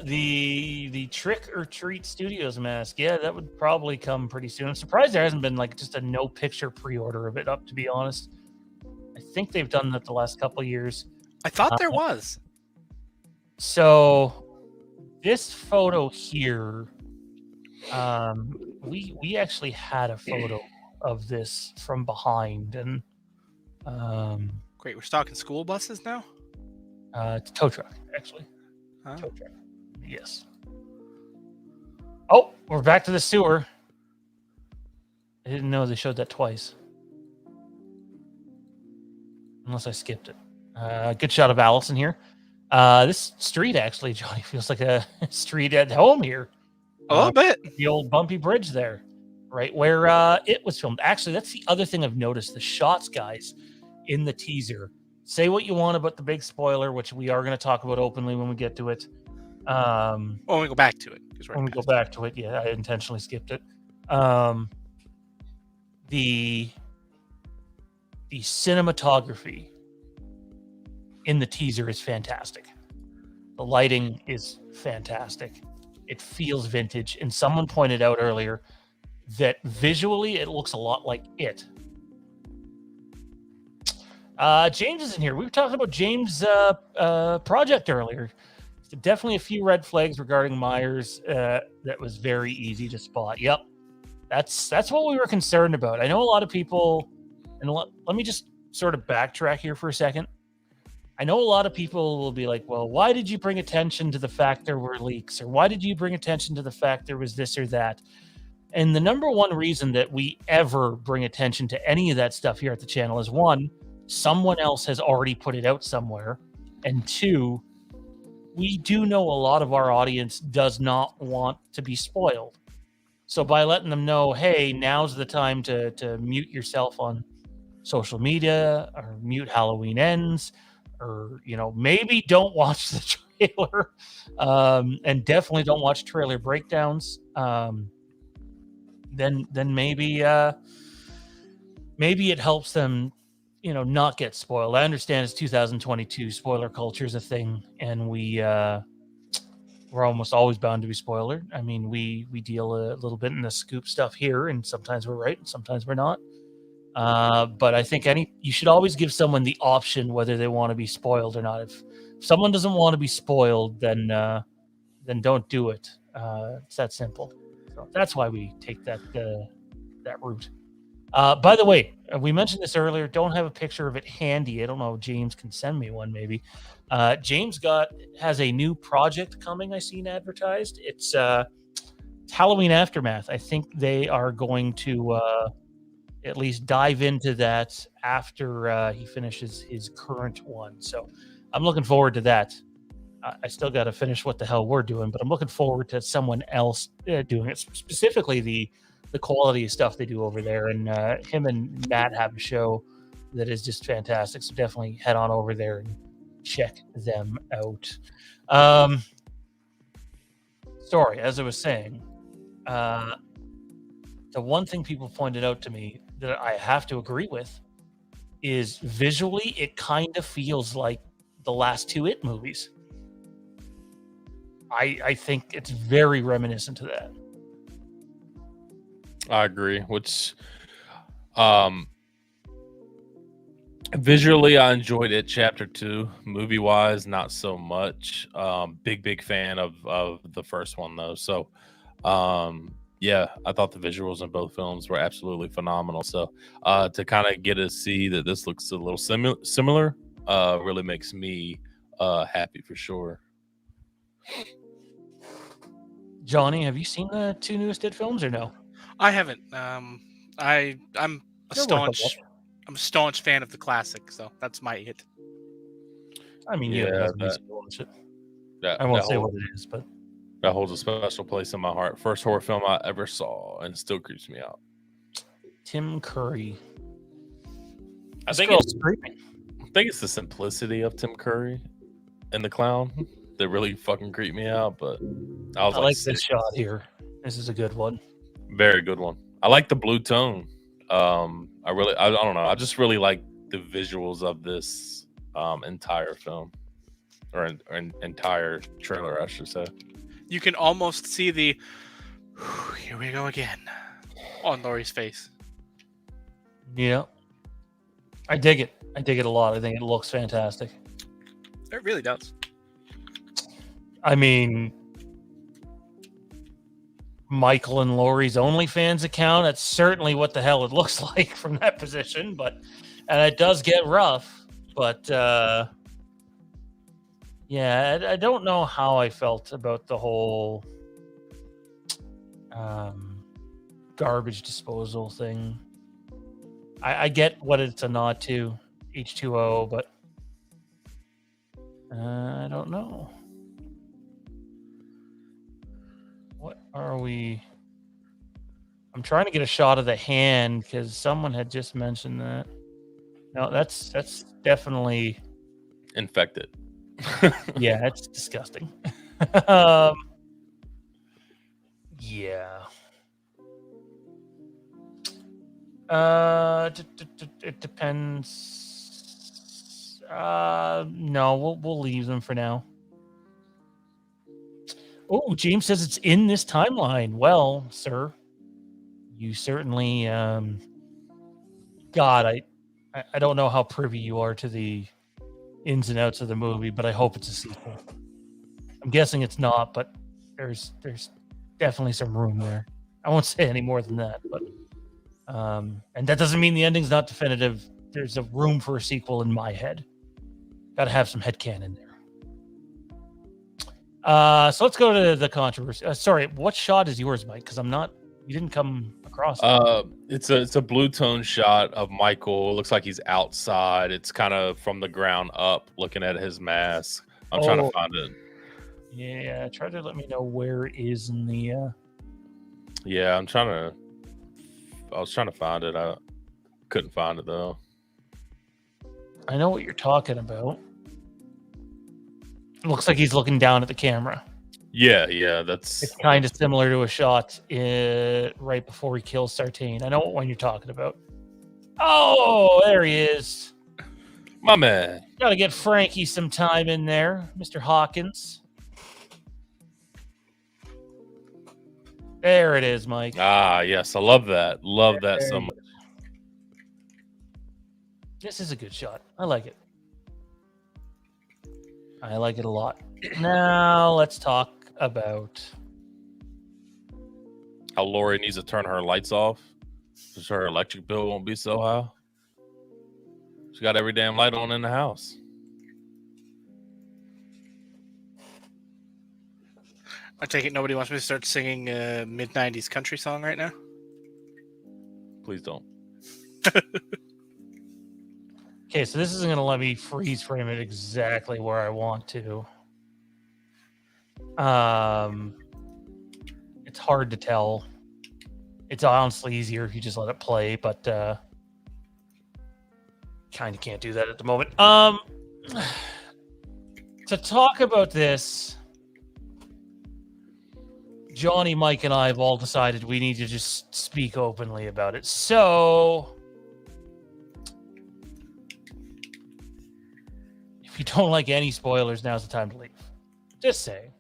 A: The Trick or Treat Studios mask. Yeah, that would probably come pretty soon. I'm surprised there hasn't been like just a no picture pre-order of it up, to be honest. I think they've done that the last couple of years.
C: I thought there was.
A: So this photo here, we actually had a photo of this from behind, and
C: Great, we're stocking school buses now?
A: it's a tow truck, actually.
C: Huh?
A: Tow truck. Yes. Oh, we're back to the sewer. I didn't know they showed that twice. Unless I skipped it. Good shot of Allison here. This street actually, Johnny, feels like a street at home here.
C: A little bit.
A: The old bumpy bridge there, right where it was filmed. Actually, that's the other thing I've noticed. The shots, guys, in the teaser. Say what you want about the big spoiler, which we are going to talk about openly when we get to it.
C: When we go back to it.
A: When we go back to it, yeah, I intentionally skipped it. The cinematography in the teaser is fantastic. The lighting is fantastic. It feels vintage. And someone pointed out earlier that visually it looks a lot like It. James is in here. We were talking about James' project earlier. So definitely a few red flags regarding Myers that was very easy to spot. Yep. That's what we were concerned about. I know a lot of people, and let me just sort of backtrack here for a second. I know a lot of people will be like, well, why did you bring attention to the fact there were leaks? Or why did you bring attention to the fact there was this or that? And the number one reason that we ever bring attention to any of that stuff here at the channel is, one, someone else has already put it out somewhere. And two, we do know a lot of our audience does not want to be spoiled. So by letting them know, hey, now's the time to mute yourself on social media, or mute Halloween Ends, or, you know, maybe don't watch the trailer, and definitely don't watch trailer breakdowns. Then maybe it helps them, you know, not get spoiled. I understand it's 2022, spoiler culture is a thing, and we're almost always bound to be spoiler. I mean, we deal a little bit in the scoop stuff here, and sometimes we're right and sometimes we're not. But I think you should always give someone the option whether they want to be spoiled or not. If someone doesn't want to be spoiled, then don't do it. It's that simple. So that's why we take that route. By the way, we mentioned this earlier. Don't have a picture of it handy. I don't know if James can send me one, maybe. James has a new project coming. I seen advertised. It's Halloween Aftermath. I think they are going to at least dive into that after he finishes his current one. So I'm looking forward to that. I still got to finish what the hell we're doing, but I'm looking forward to someone else doing it. Specifically, the quality of stuff they do over there. And him and Matt have a show that is just fantastic. So definitely head on over there and check them out. Sorry, as I was saying, the one thing people pointed out to me that I have to agree with is visually, it kind of feels like the last two It movies. I think it's very reminiscent to that.
B: I agree. Which, um, visually, I enjoyed it. Chapter 2, movie wise, not so much. Big fan of the first one though. So, yeah, I thought the visuals in both films were absolutely phenomenal. So, to kind of get to see that this looks a little similar, really makes me happy for sure.
A: Johnny, have you seen the 2 newest It films or no?
C: I haven't. I'm a
A: They're worth a
C: staunch
A: look.
C: I'm a staunch fan of the classic, so that's my hit.
A: I mean, you have
B: Yeah,
A: no reason to watch it.
B: that
A: I won't
B: that
A: say
B: whole
A: what it is, but
B: that holds a special place in my heart. First horror film I ever saw, and it still creeps me out.
A: Tim Curry.
B: I
A: This
B: think
A: girl's screaming.
B: it's the simplicity of Tim Curry and the clown that really fucking creeped me out. But I was
A: I
B: like,
A: like this
B: 6.
A: shot here. This is a good one.
B: Very good one. I like the blue tone. I don't know. I just really like the visuals of this entire film or entire trailer, I should say.
C: You can almost see the here we go again on Laurie's face.
A: Yeah. I dig it. I dig it a lot. I think it looks fantastic.
C: It really does.
A: I mean, Michael and Laurie's OnlyFans account, that's certainly what the hell it looks like from that position, and it does get rough, but yeah, I don't know how I felt about the whole garbage disposal thing. I get what it's a nod to, H2O, but I don't know. What are we? I'm trying to get a shot of the hand because someone had just mentioned that. No, that's definitely
B: Infected.
A: yeah, it's disgusting. Yeah. It depends. No, we'll leave them for now. Oh, James says it's in this timeline. Well, sir, you certainly God, I don't know how privy you are to the ins and outs of the movie, but I hope it's a sequel. I'm guessing it's not, but there's definitely some room there. I won't say any more than that, but and that doesn't mean the ending's not definitive. There's a room for a sequel in my head. Got to have some headcanon there. So let's go to the controversy. Sorry, what shot is yours, Mike? Because you didn't come across it.
B: It's a blue tone shot of Michael. It looks like he's outside. It's kind of from the ground up, looking at his mask. I'm trying to find it.
A: Yeah, try to let me know where it is in the.
B: Yeah, I was trying to find it. I couldn't find it though.
A: I know what you're talking about. It looks like he's looking down at the camera.
B: Yeah, that's.
A: It's kind of similar to a shot right before he kills Sartain. I know what one you're talking about. Oh, there he is.
B: My man.
A: Got to get Frankie some time in there, Mr. Hawkins. There it is, Mike.
B: Ah, yes, I love that. Love that so much.
A: This is a good shot. I like it. I like it a lot. Now let's talk about
B: how Laurie needs to turn her lights off so her electric bill won't be so high. She got every damn light on in the house.
C: I take it nobody wants me to start singing a mid-90s country song right now?
B: Please don't.
A: Okay, so this isn't going to let me freeze frame it exactly where I want to. It's hard to tell. It's honestly easier if you just let it play, but kind of can't do that at the moment. To talk about this, Johnny, Mike, and I have all decided we need to just speak openly about it. So, if you don't like any spoilers, now's the time to leave. Just saying.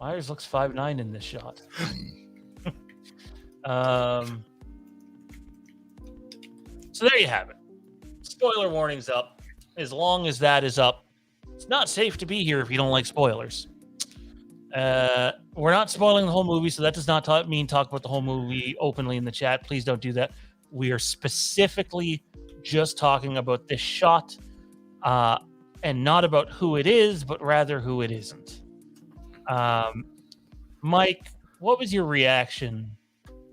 A: Myers looks 5'9" in this shot. So there you have it. Spoiler warning's up. As long as that is up, it's not safe to be here if you don't like spoilers. We're not spoiling the whole movie, so that does not mean talk about the whole movie openly in the chat. Please don't do that. We are specifically just talking about this shot, and not about who it is, but rather who it isn't. Mike, what was your reaction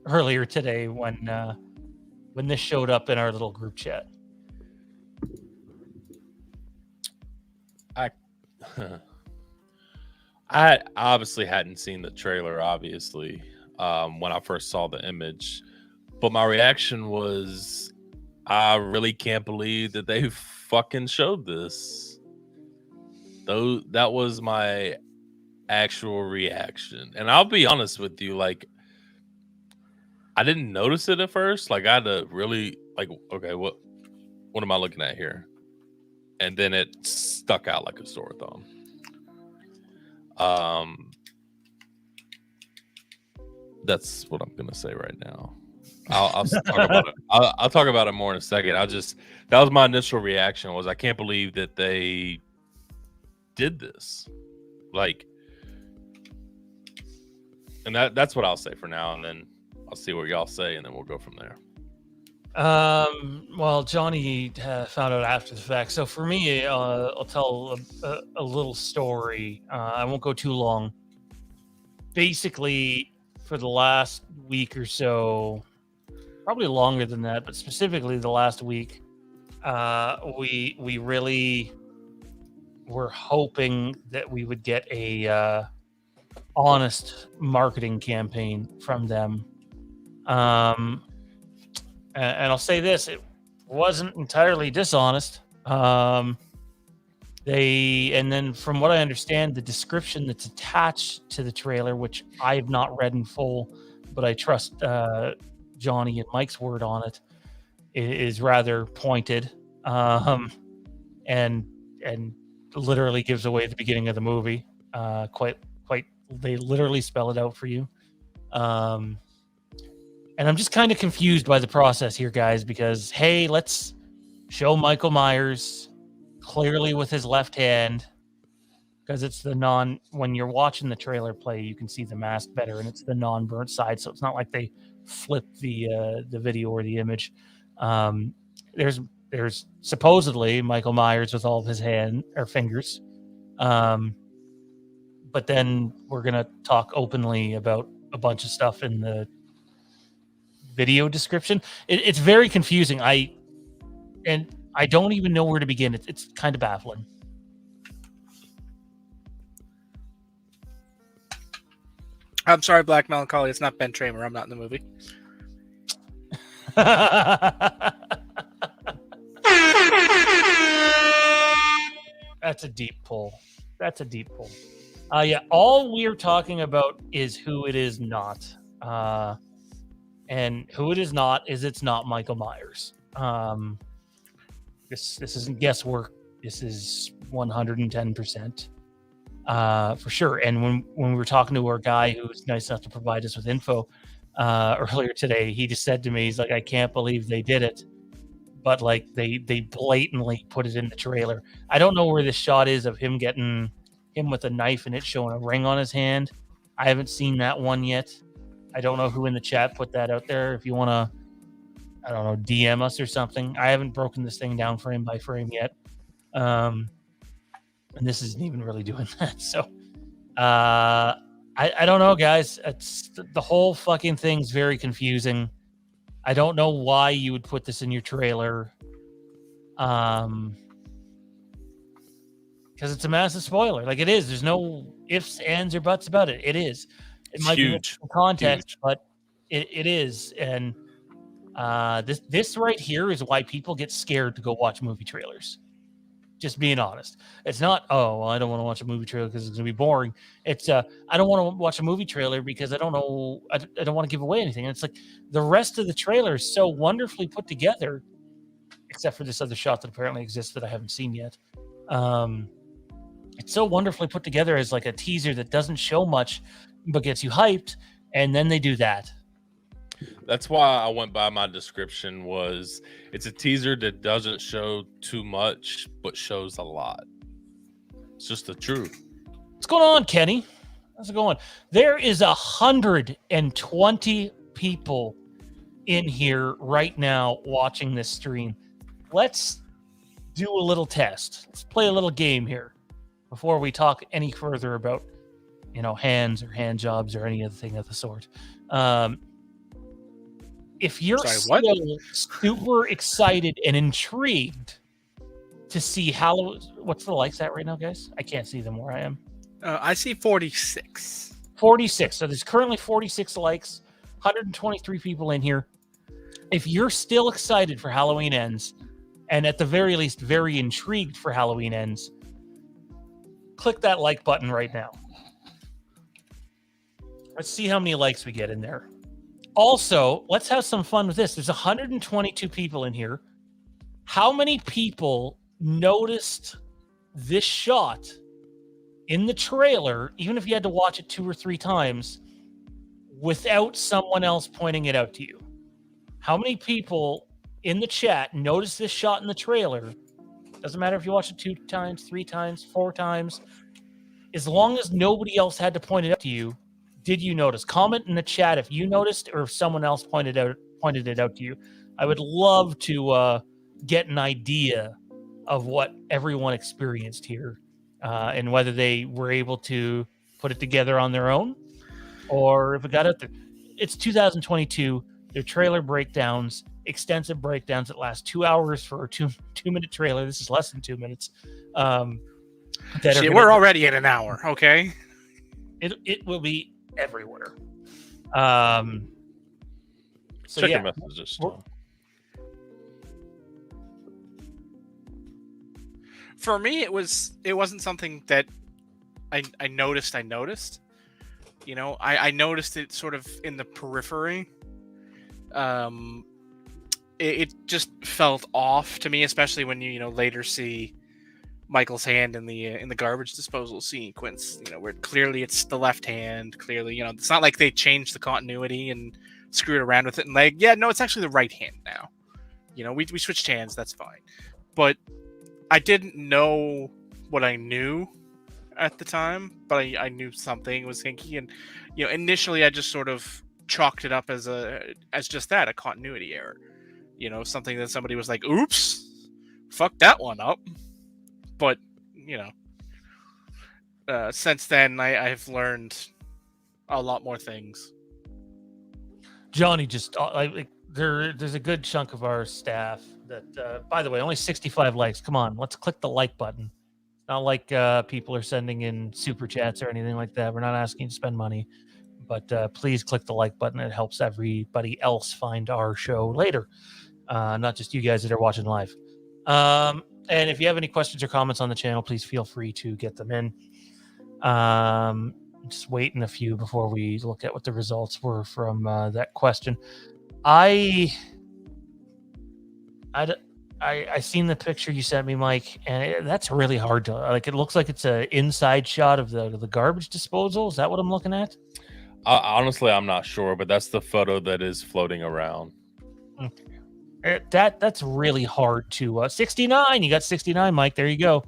A: earlier today when this showed up in our little group chat?
B: I obviously hadn't seen the trailer, obviously, when I first saw the image. But my reaction was, I really can't believe that they fucking showed this. Though that was my actual reaction. And I'll be honest with you, like, I didn't notice it at first. Like, I had to really, like, okay, what am I looking at here? And then it stuck out like a sore thumb. That's what I'm gonna say right now. I'll talk about it. I'll talk about it more in a second. That was my initial reaction, was I can't believe that they did this. Like, and that's what I'll say for now, and then I'll see what y'all say, and then we'll go from there.
A: Well, Johnny found out after the fact. So for me, I'll tell a little story. I won't go too long. Basically, for the last week or so, probably longer than that, but specifically the last week, we really were hoping that we would get a honest marketing campaign from them. And I'll say this, it wasn't entirely dishonest. And then from what I understand, the description that's attached to the trailer, which I have not read in full, but I trust Johnny and Mike's word on it, is rather pointed, and literally gives away the beginning of the movie. Quite, they literally spell it out for you. And I'm just kind of confused by the process here, guys, because, hey, let's show Michael Myers clearly with his left hand, because it's when you're watching the trailer play, you can see the mask better, and it's the non-burnt side, so it's not like they flip the video or the image. There's supposedly Michael Myers with all of his fingers. But then we're going to talk openly about a bunch of stuff in the video description. It's very confusing. I don't even know where to begin. It's kind of baffling.
C: I'm sorry, Black Melancholy. It's not Ben Tramer. I'm not in the movie.
A: That's a deep pull. Yeah, all we're talking about is who it is not. And who it is not is it's not Michael Myers. This isn't guesswork. This is 110%. For sure. And when we were talking to our guy who was nice enough to provide us with info earlier today, he just said to me, he's like, I can't believe they did it. But like they blatantly put it in the trailer. I don't know where this shot is of him getting him with a knife and it showing a ring on his hand. I haven't seen that one yet. I don't know who in the chat put that out there. If you want to, I don't know, DM us or something. I haven't broken this thing down frame by frame yet. And this isn't even really doing that. So I don't know, guys. It's the whole fucking thing's very confusing. I don't know why you would put this in your trailer. Because it's a massive spoiler. Like, it is. There's no ifs, ands, or buts about it. It is. It might
B: huge.
A: Be context, but it is. And this right here is why people get scared to go watch movie trailers. Just being honest. It's not, oh, well, I don't want to watch a movie trailer because it's going to be boring. It's, I don't want to watch a movie trailer because I don't know, I don't want to give away anything. And it's like the rest of the trailer is so wonderfully put together, except for this other shot that apparently exists that I haven't seen yet. It's so wonderfully put together as like a teaser that doesn't show much, but gets you hyped. And then they do that.
B: That's why I went by my description was it's a teaser that doesn't show too much, but shows a lot. It's just the truth.
A: What's going on, Kenny? How's it going? There is 120 people in here right now watching this stream. Let's do a little test. Let's play a little game here before we talk any further about, hands or hand jobs or any other thing of the sort. If you're still super excited and intrigued to see what's the likes at right now, guys? I can't see them where I am.
C: I see 46.
A: 46. So there's currently 46 likes, 123 people in here. If you're still excited for Halloween Ends, and at the very least very intrigued for Halloween Ends, click that like button right now. Let's see how many likes we get in there. Also, let's have some fun with this. There's 122 people in here. How many people noticed this shot in the trailer, even if you had to watch it 2 or 3 times, without someone else pointing it out to you? How many people in the chat noticed this shot in the trailer? Doesn't matter if you watch it 2 times, 3 times, 4 times. As long as nobody else had to point it out to you, did you notice? Comment in the chat if you noticed or if someone else pointed it out to you. I would love to get an idea of what everyone experienced here. And whether they were able to put it together on their own or if it got out there. It's 2022. Their trailer breakdowns, extensive breakdowns that last 2 hours for a two-minute trailer. This is less than 2 minutes.
C: We're already at an hour, okay?
A: It will be everywhere.
B: Check your messages.
C: For me, it wasn't something that I noticed. I noticed it sort of in the periphery. It just felt off to me, especially when you later see Michael's hand in the garbage disposal sequence. Where clearly it's the left hand. Clearly, it's not like they changed the continuity and screwed around with it and it's actually the right hand now. We switched hands. That's fine, but I didn't know what I knew at the time, but I knew something was hinky, and initially I just sort of chalked it up as just that, a continuity error. Something that somebody was like, "Oops, fuck that one up." But since then I've learned a lot more things.
A: Johnny just there's a good chunk of our staff that, by the way, only 65 likes. Come on, let's click the like button. It's not like people are sending in super chats or anything like that. We're not asking you to spend money, but please click the like button. It helps everybody else find our show later, not just you guys that are watching live. And if you have any questions or comments on the channel, please feel free to get them in. Just waiting a few before we look at what the results were from that question. I seen the picture you sent me, Mike, and that's really hard to like. It looks like it's an inside shot of the garbage disposal. Is that what I'm looking at?
B: Honestly, I'm not sure, but that's the photo that is floating around.
A: That's really hard to 69. You got 69, Mike. There you go.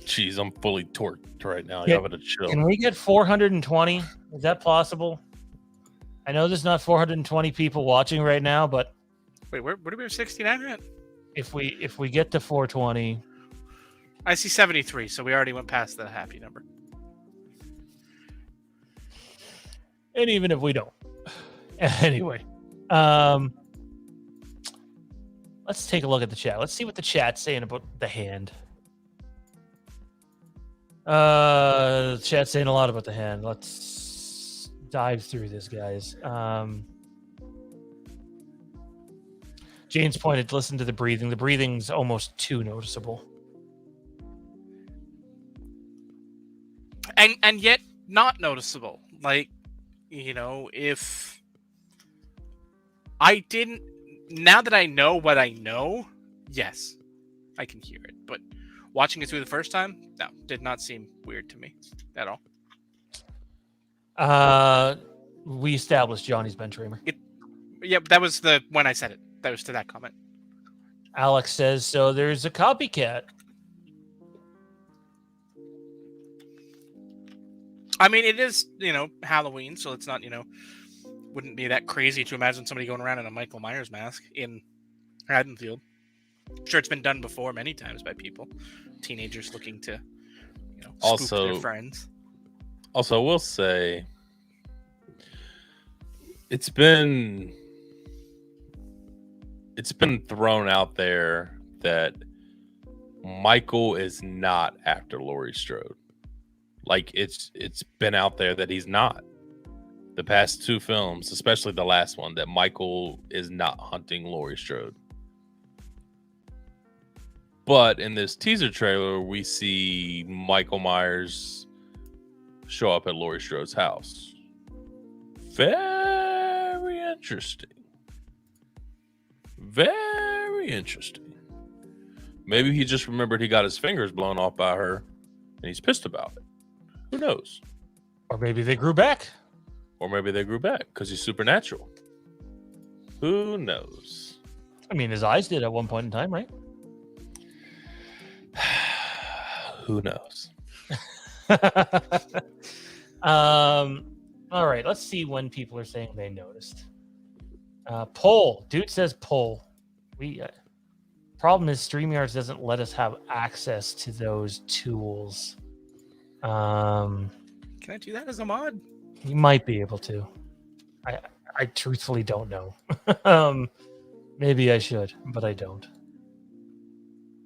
B: Jeez, I'm fully torqued right now. You have to chill.
A: Can we get 420? Is that possible? I know there's not 420 people watching right now, but
C: wait, where do we have 69 at?
A: If we get to 420,
C: I see 73. So we already went past the happy number.
A: And even if we don't, anyway, let's take a look at the chat. Let's see what the chat's saying about the hand. The chat's saying a lot about the hand. Let's dive through this, guys. James pointed, listen to the breathing. The breathing's almost too noticeable.
C: And yet not noticeable. Like, if I didn't, now that I know what I know, yes, I can hear it. But watching it through the first time, no, did not seem weird to me at all.
A: We established Johnny's Ben Tramer.
C: Yep, that was the when I said it. That was to that comment.
A: Alex says, so there's a copycat.
C: I mean, it is, Halloween, so it's not, wouldn't be that crazy to imagine somebody going around in a Michael Myers mask in Haddonfield. I'm sure it's been done before many times by people, teenagers looking to, spook their friends.
B: Also, we'll say it's been thrown out there that Michael is not after Laurie Strode. Like it's been out there that he's not. The past 2 films, especially the last one, that Michael is not hunting Laurie Strode. But in this teaser trailer, we see Michael Myers show up at Laurie Strode's house. Very interesting. Very interesting. Maybe he just remembered he got his fingers blown off by her and he's pissed about it. Who knows?
A: Or maybe they grew back.
B: Or maybe they grew back because he's supernatural. Who knows?
A: I mean, his eyes did at one point in time, right?
B: Who knows?
A: All right, let's see when people are saying they noticed. Poll. Dude says poll. Problem is StreamYard doesn't let us have access to those tools.
C: Can I do that as a mod?
A: You might be able to. I truthfully don't know. Maybe I should, but I don't.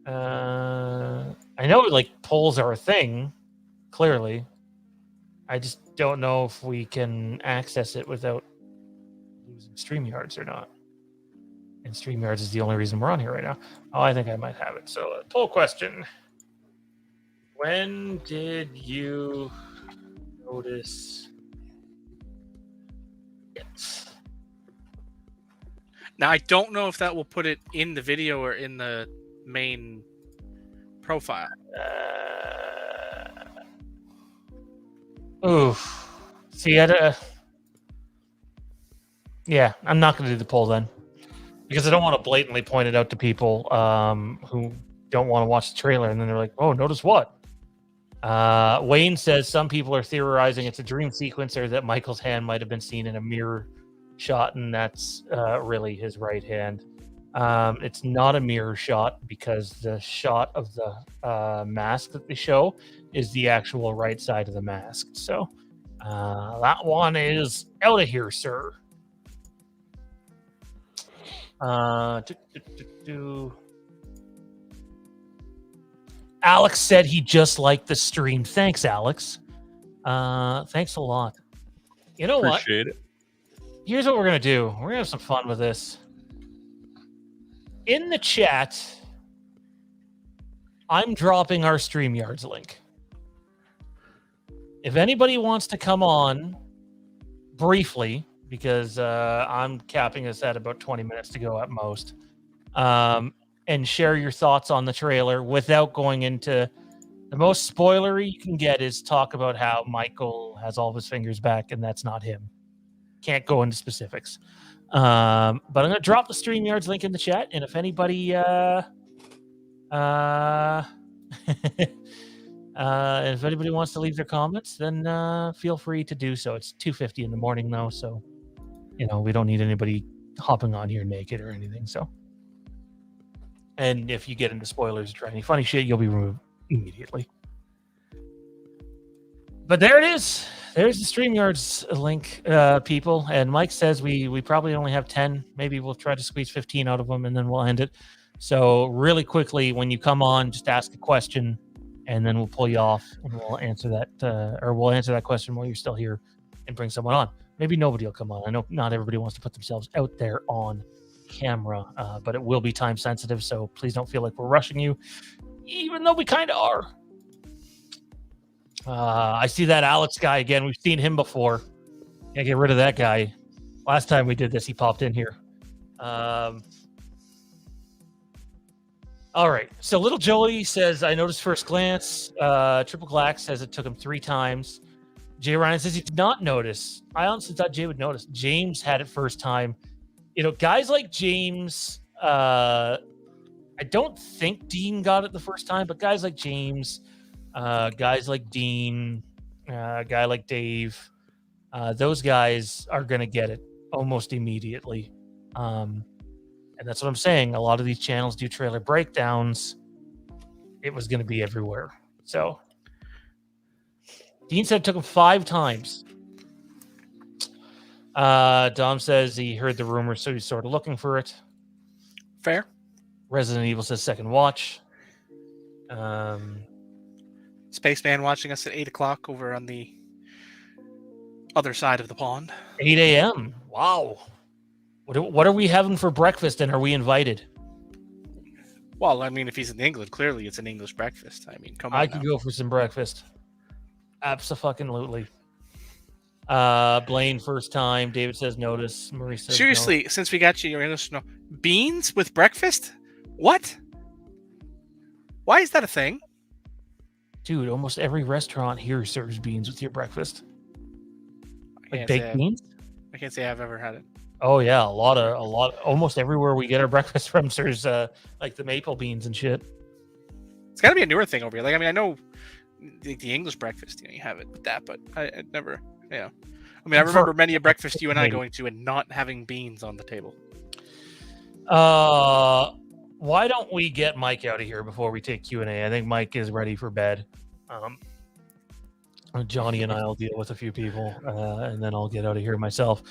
A: I know like polls are a thing, clearly. I just don't know if we can access it without losing StreamYards or not. And StreamYards is the only reason we're on here right now. Oh, I think I might have it. So, poll question. When did you notice it?
C: Now, I don't know if that will put it in the video or in the main profile.
A: Oof. See, yeah, I'm not going to do the poll then. Because I don't want to blatantly point it out to people who don't want to watch the trailer, and then they're like, oh, notice what? Wayne says some people are theorizing it's a dream sequence or that Michael's hand might have been seen in a mirror shot, and that's really his right hand. It's not a mirror shot because the shot of the mask that they show is the actual right side of the mask. So that one is out of here, sir. Alex said he just liked the stream. Thanks, Alex. Thanks a lot. You know
B: Appreciate it.
A: Here's what we're going to do. We're going to have some fun with this. In the chat, I'm dropping our StreamYards link. If anybody wants to come on briefly, because I'm capping us at about 20 minutes to go at most, and share your thoughts on the trailer without going into the most spoilery you can get is talk about how Michael has all of his fingers back and that's not him. Can't go into specifics. But I'm going to drop the StreamYards link in the chat, and if anybody if anybody wants to leave their comments, then feel free to do so. It's 2:50 in the morning though, so we don't need anybody hopping on here naked or anything. So, and if you get into spoilers or try any funny shit, you'll be removed immediately. But there it is. There's the StreamYards link, people. And Mike says we probably only have 10. Maybe we'll try to squeeze 15 out of them, and then we'll end it. So really quickly, when you come on, just ask a question, and then we'll pull you off, and we'll answer that question while you're still here, and bring someone on. Maybe nobody will come on. I know not everybody wants to put themselves out there on camera, but it will be time sensitive, so please don't feel like we're rushing you, even though we kind of are. I see that Alex guy again. We've seen him before. Can't get rid of that guy. Last time we did this, he popped in here. All right. So Little Joey says, I noticed first glance. Triple Glax says it took him 3 times. Jay Ryan says he did not notice. I honestly thought Jay would notice. James had it first time. guys like James, I don't think Dean got it the first time, but guys like James, guys like Dean, a guy like Dave, those guys are going to get it almost immediately. And that's what I'm saying. A lot of these channels do trailer breakdowns. It was going to be everywhere. So Dean said it took him 5 times. Dom says he heard the rumor, so he's sort of looking for it.
C: Fair.
A: Resident Evil says second watch.
C: Spaceman watching us at 8 o'clock over on the other side of the pond.
A: 8 a.m. Wow. What are we having for breakfast, and are we invited?
C: Well, I mean, if he's in England, clearly it's an English breakfast. I mean, come on.
A: I could go for some breakfast. Abso-fucking-lutely. Blaine, first time. David says notice. Marie says
C: seriously,
A: no.
C: Since we got you, your English, no. Beans with breakfast? What? Why is that a thing?
A: Dude, almost every restaurant here serves beans with your breakfast. Like
C: can't
A: baked
C: say
A: beans?
C: I can't say I've ever had it.
A: Oh yeah, a lot. Almost everywhere we get our breakfast from serves like the maple beans and shit.
C: It's got to be a newer thing over here. Like, I mean, I know the English breakfast, you have it with that, but I never, I mean, I remember many a breakfast you and I going to and not having beans on the table.
A: Why don't we get Mike out of here before we take Q&A? I think Mike is ready for bed. Johnny and I will deal with a few people, and then I'll get out of here myself.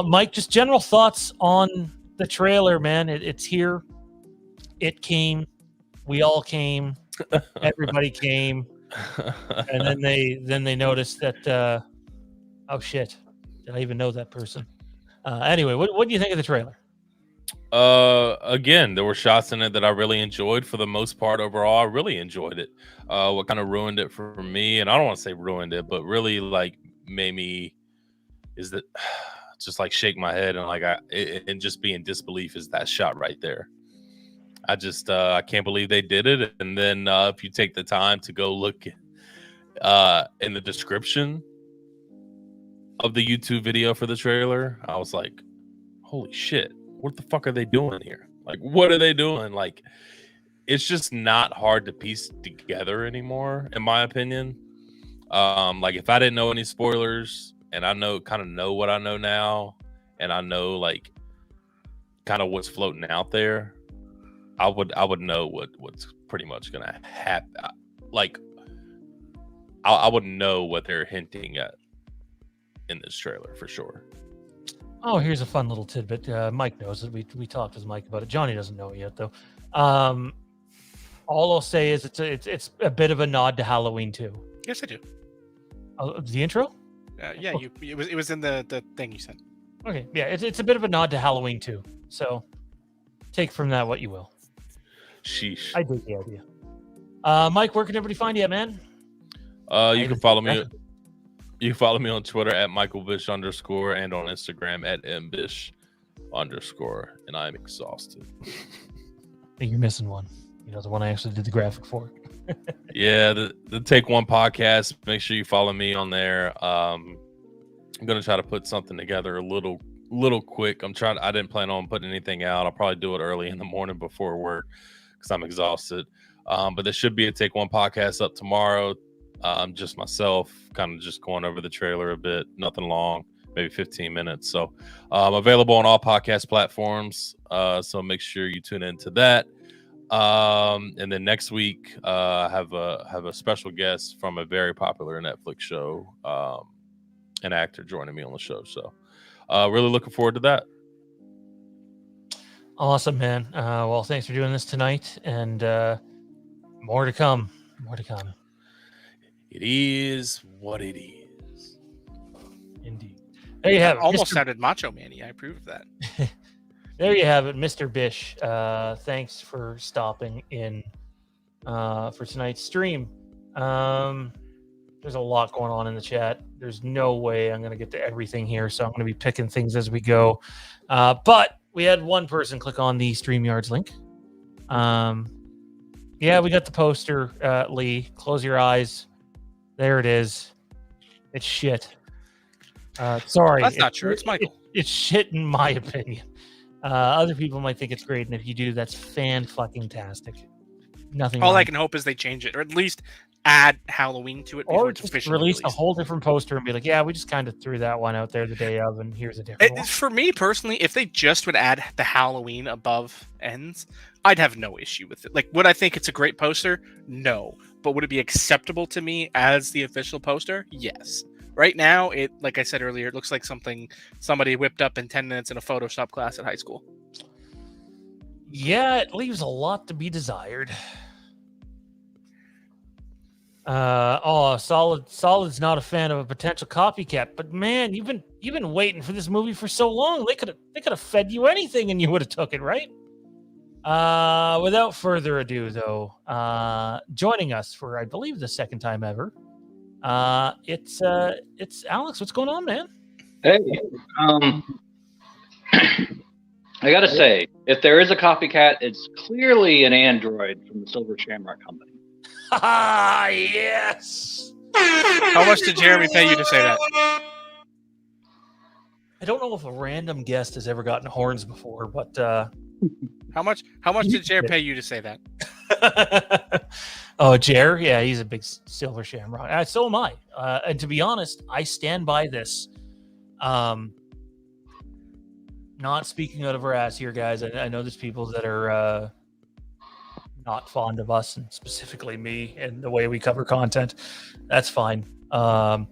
A: Mike, just general thoughts on the trailer, man. It's here. It came. We all came. Everybody came. And then they noticed that, oh shit, did I even know that person? Anyway, what do you think of the trailer?
B: Again, there were shots in it that I really enjoyed. For the most part, overall, I really enjoyed it. What kind of ruined it for me, and I don't want to say ruined it, but really like made me is that just like shake my head and like and just be in disbelief is that shot right there. I just I can't believe they did it. And then if you take the time to go look in the description of the YouTube video for the trailer, I was like, holy shit. What the fuck are they doing here? Like, what are they doing? Like, it's just not hard to piece together anymore, in my opinion. Like, if I didn't know any spoilers, and I kind of know what I know now, and I know like kind of what's floating out there, I would know what's pretty much gonna happen. Like, I would know what they're hinting at in this trailer for sure.
A: Oh, here's a fun little tidbit. Mike knows it. We talked with Mike about it. Johnny doesn't know it yet, though. All I'll say is it's a bit of a nod to Halloween 2.
C: Yes, I do.
A: The intro?
C: Yeah, it was in the thing you sent.
A: Okay, yeah, it's a bit of a nod to Halloween 2. So take from that what you will.
B: Sheesh.
A: I dig the idea. Mike, where can everybody find you at, man?
B: You can follow me. You can follow me on Twitter at MichaelBish_ and on Instagram at MBish_. And I'm exhausted.
A: I think you're missing one. You know, the one I actually did the graphic for.
B: Yeah, the Take One podcast. Make sure you follow me on there. I'm gonna try to put something together a little quick. I didn't plan on putting anything out. I'll probably do it early in the morning before work because I'm exhausted. But there should be a Take One podcast up tomorrow. Just myself, kind of just going over the trailer a bit. Nothing long, maybe 15 minutes. So available on all podcast platforms. So make sure you tune into that. And then next week, have a special guest from a very popular Netflix show, an actor joining me on the show. So really looking forward to that.
A: Awesome, man. Well, thanks for doing this tonight, and more to come. More to come.
B: It is what it is.
A: Indeed. There you have it.
C: Almost sounded Macho Man-y. I approve of that.
A: There you have it, Mr. Bish. Thanks for stopping in for tonight's stream. There's a lot going on in the chat. There's no way I'm going to get to everything here, so I'm going to be picking things as we go. But we had one person click on the StreamYards link. Yeah, we got the poster, Lee. Close your eyes. There it is. It's shit. Sorry.
C: That's not true. It's Michael.
A: It's shit in my opinion. Other people might think it's great, and if you do, that's fan-fucking-tastic. Nothing
C: All
A: wrong.
C: I can hope is they change it, or at least add Halloween to it before
A: Or
C: it's
A: just
C: officially
A: release a
C: released.
A: whole different poster and be like, yeah, we just kind of threw that one out there the day of, and here's a different one.
C: For me personally, if they just would add the Halloween above ends, I'd have no issue with it. Like, would I think it's a great poster? No. But would it be acceptable to me as the official poster? Yes. Right now, it, like I said earlier, it looks like something somebody whipped up in 10 minutes in a Photoshop class at high school.
A: Yeah, it leaves a lot to be desired. Solid's not a fan of a potential copycat, but man, you've been waiting for this movie for so long. They could have fed you anything and you would have took it, right? Without further ado, though, joining us for I believe the second time ever, it's Alex. What's going on, man?
D: Hey, I gotta say, if there is a copycat, it's clearly an android from the Silver Shamrock Company.
A: Ah, yes.
C: How much did Jeremy pay you to say that?
A: I don't know if a random guest has ever gotten horns before, but
C: How much did Jer pay you to say that?
A: Oh, Jer, yeah, he's a big Silver Shamrock. So am I. And to be honest, I stand by this. Not speaking out of our ass here, guys. I know there's people that are not fond of us, and specifically me, and the way we cover content. That's fine. But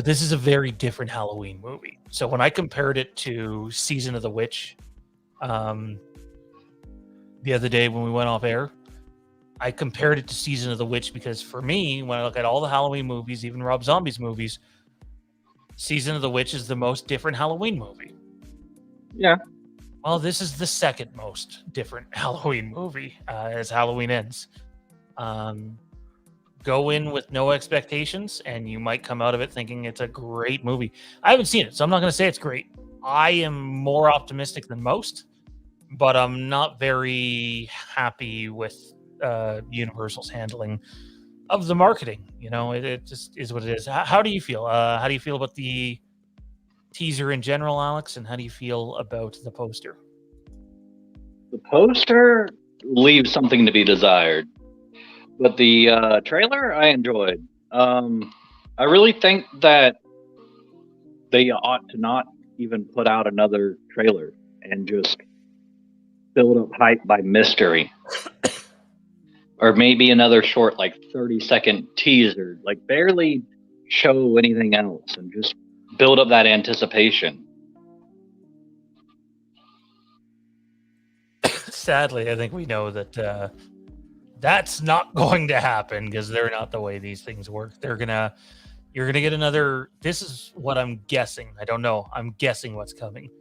A: this is a very different Halloween movie. So when I compared it to Season of the Witch, the other day when we went off air, I compared it to Season of the Witch because for me, when I look at all the Halloween movies, even Rob Zombie's movies, Season of the Witch is the most different Halloween movie.
D: Yeah.
A: Well, this is the second most different Halloween movie as Halloween ends. Go in with no expectations, and you might come out of it thinking it's a great movie. I haven't seen it, so I'm not going to say it's great. I am more optimistic than most, but I'm not very happy with Universal's handling of the marketing. You know, it just is what it is. How do you feel? How do you feel about the teaser in general, Alex? And how do you feel about the poster?
D: The poster leaves something to be desired, but the trailer I enjoyed. I really think that they ought to not even put out another trailer and just build up hype by mystery. Or maybe another short, like 30-second teaser, like barely show anything else and just build up that anticipation.
A: Sadly, I think we know that that's not going to happen because they're not the way these things work. You're gonna get another. This is what I'm guessing. I don't know. I'm guessing what's coming.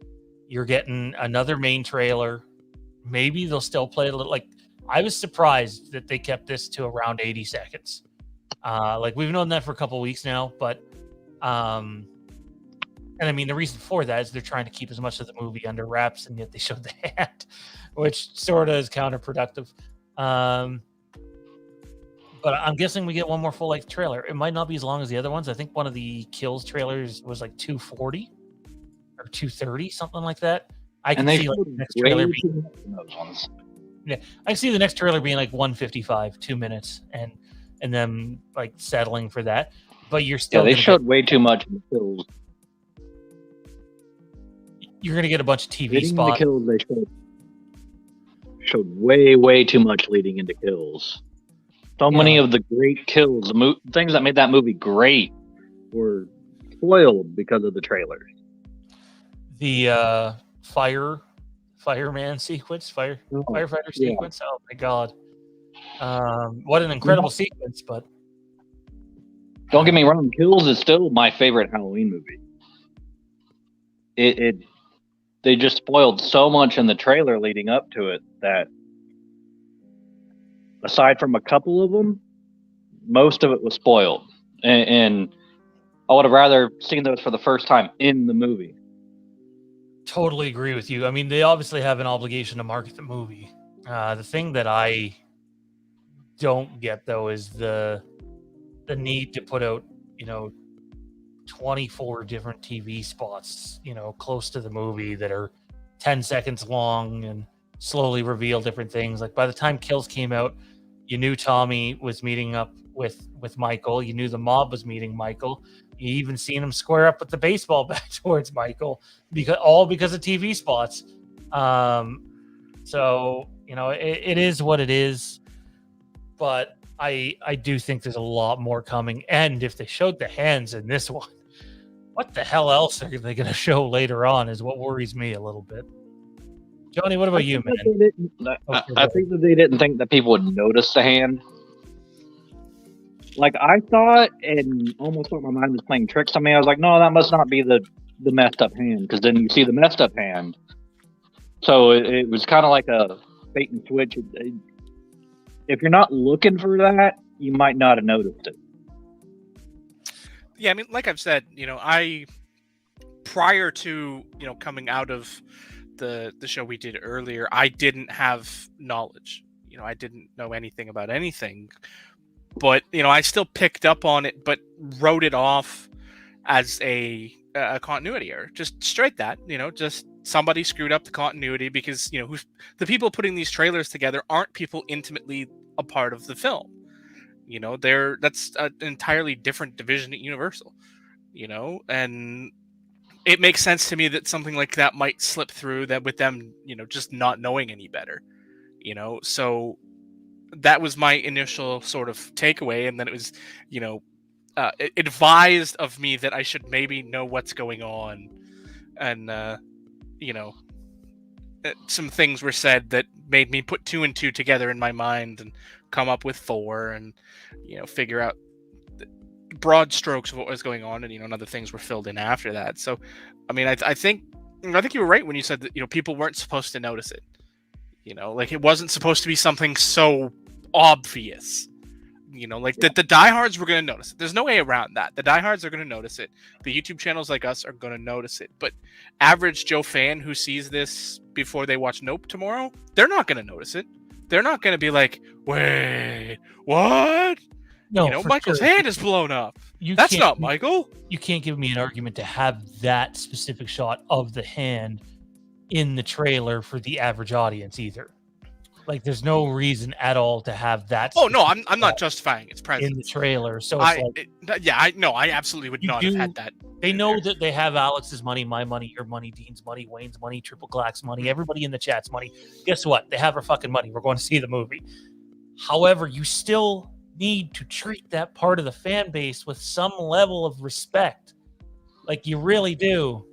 A: You're getting another main trailer. Maybe they'll still play a little. Like I was surprised that they kept this to around 80 seconds. Like we've known that for a couple weeks now, but and I mean the reason for that is they're trying to keep as much of the movie under wraps, and yet they showed the hand, which sort of is counterproductive. But I'm guessing we get one more full-length trailer. It might not be as long as the other ones. I think one of the Kills trailers was like 240 or 230, something like that. I can see like, the next trailer being, yeah, I can see the next trailer being like 155, 2 minutes, and then like settling for that. But you're still
D: they showed way too much in the Kills.
A: You're gonna get a bunch of TV spots.
D: The Kills they showed way too much leading into Kills. So many of the great kills, things that made that movie great, were spoiled because of the trailers.
A: The fireman sequence, firefighter sequence. Oh my god, what an incredible sequence! But
D: don't get me wrong, Kills is still my favorite Halloween movie. They just spoiled so much in the trailer leading up to it that, aside from a couple of them, most of it was spoiled. And I would have rather seen those for the first time in the movie.
A: Totally agree with you. I mean, they obviously have an obligation to market the movie. The thing that I don't get, though, is the need to put out, 24 different TV spots, close to the movie that are 10 seconds long and slowly reveal different things. Like by the time Kills came out, you knew Tommy was meeting up with Michael. You knew the mob was meeting Michael. You even seen him square up with the baseball bat towards Michael, because of TV spots. So it is what it is. But I do think there's a lot more coming. And if they showed the hands in this one, what the hell else are they going to show later on is what worries me a little bit. Johnny, what about you, man?
D: I think that they didn't think that people would notice the hand. Like, I thought, and almost thought my mind was playing tricks on me. I was like, no, that must not be the messed up hand, because then you see the messed up hand. So it was kind of like a bait and switch. If you're not looking for that, you might not have noticed it.
C: Yeah, I mean, like I've said, prior to coming out of the show we did earlier, I didn't have knowledge. I didn't know anything about anything, but I still picked up on it, but wrote it off as a continuity error. Just straight that, just somebody screwed up the continuity because the people putting these trailers together aren't people intimately a part of the film. That's an entirely different division at Universal, and it makes sense to me that something like that might slip through, that with them, just not knowing any better, so that was my initial sort of takeaway. And then it was, advised of me that I should maybe know what's going on. And, some things were said that made me put 2 and 2 together in my mind and come up with 4 and, figure out broad strokes of what was going on. And, other things were filled in after that. So, I mean, I think you were right when you said that, people weren't supposed to notice it. Like it wasn't supposed to be something so obvious. The diehards were going to notice it. There's no way around that. The diehards are going to notice it. The YouTube channels like us are going to notice it. But average Joe fan who sees this before they watch Nope tomorrow, they're not going to notice it. They're not going to be like, wait, what?
A: No,
C: Michael's hand is blown up. That's not Michael.
A: You can't give me an argument to have that specific shot of the hand in the trailer for the average audience either. Like, there's no reason at all to have that.
C: Oh no, I'm not justifying its presence
A: in the trailer. So
C: it's I absolutely would not have had that.
A: They know that they have Alex's money, my money, your money, Dean's money, Wayne's money, Triple Glack's money, everybody in the chat's money. Guess what? They have our fucking money. We're going to see the movie. However, you still need to treat that part of the fan base with some level of respect. Like, you really do.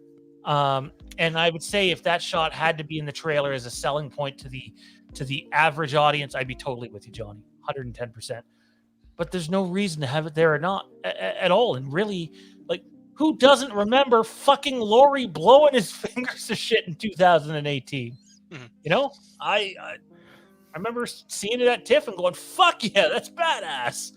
A: And I would say if that shot had to be in the trailer as a selling point to the average audience, I'd be totally with you, Johnny, 110%. But there's no reason to have it there or not at all. And really, like, who doesn't remember fucking Laurie blowing his fingers to shit in 2018? Mm-hmm. I remember seeing it at TIFF and going, fuck yeah, that's badass.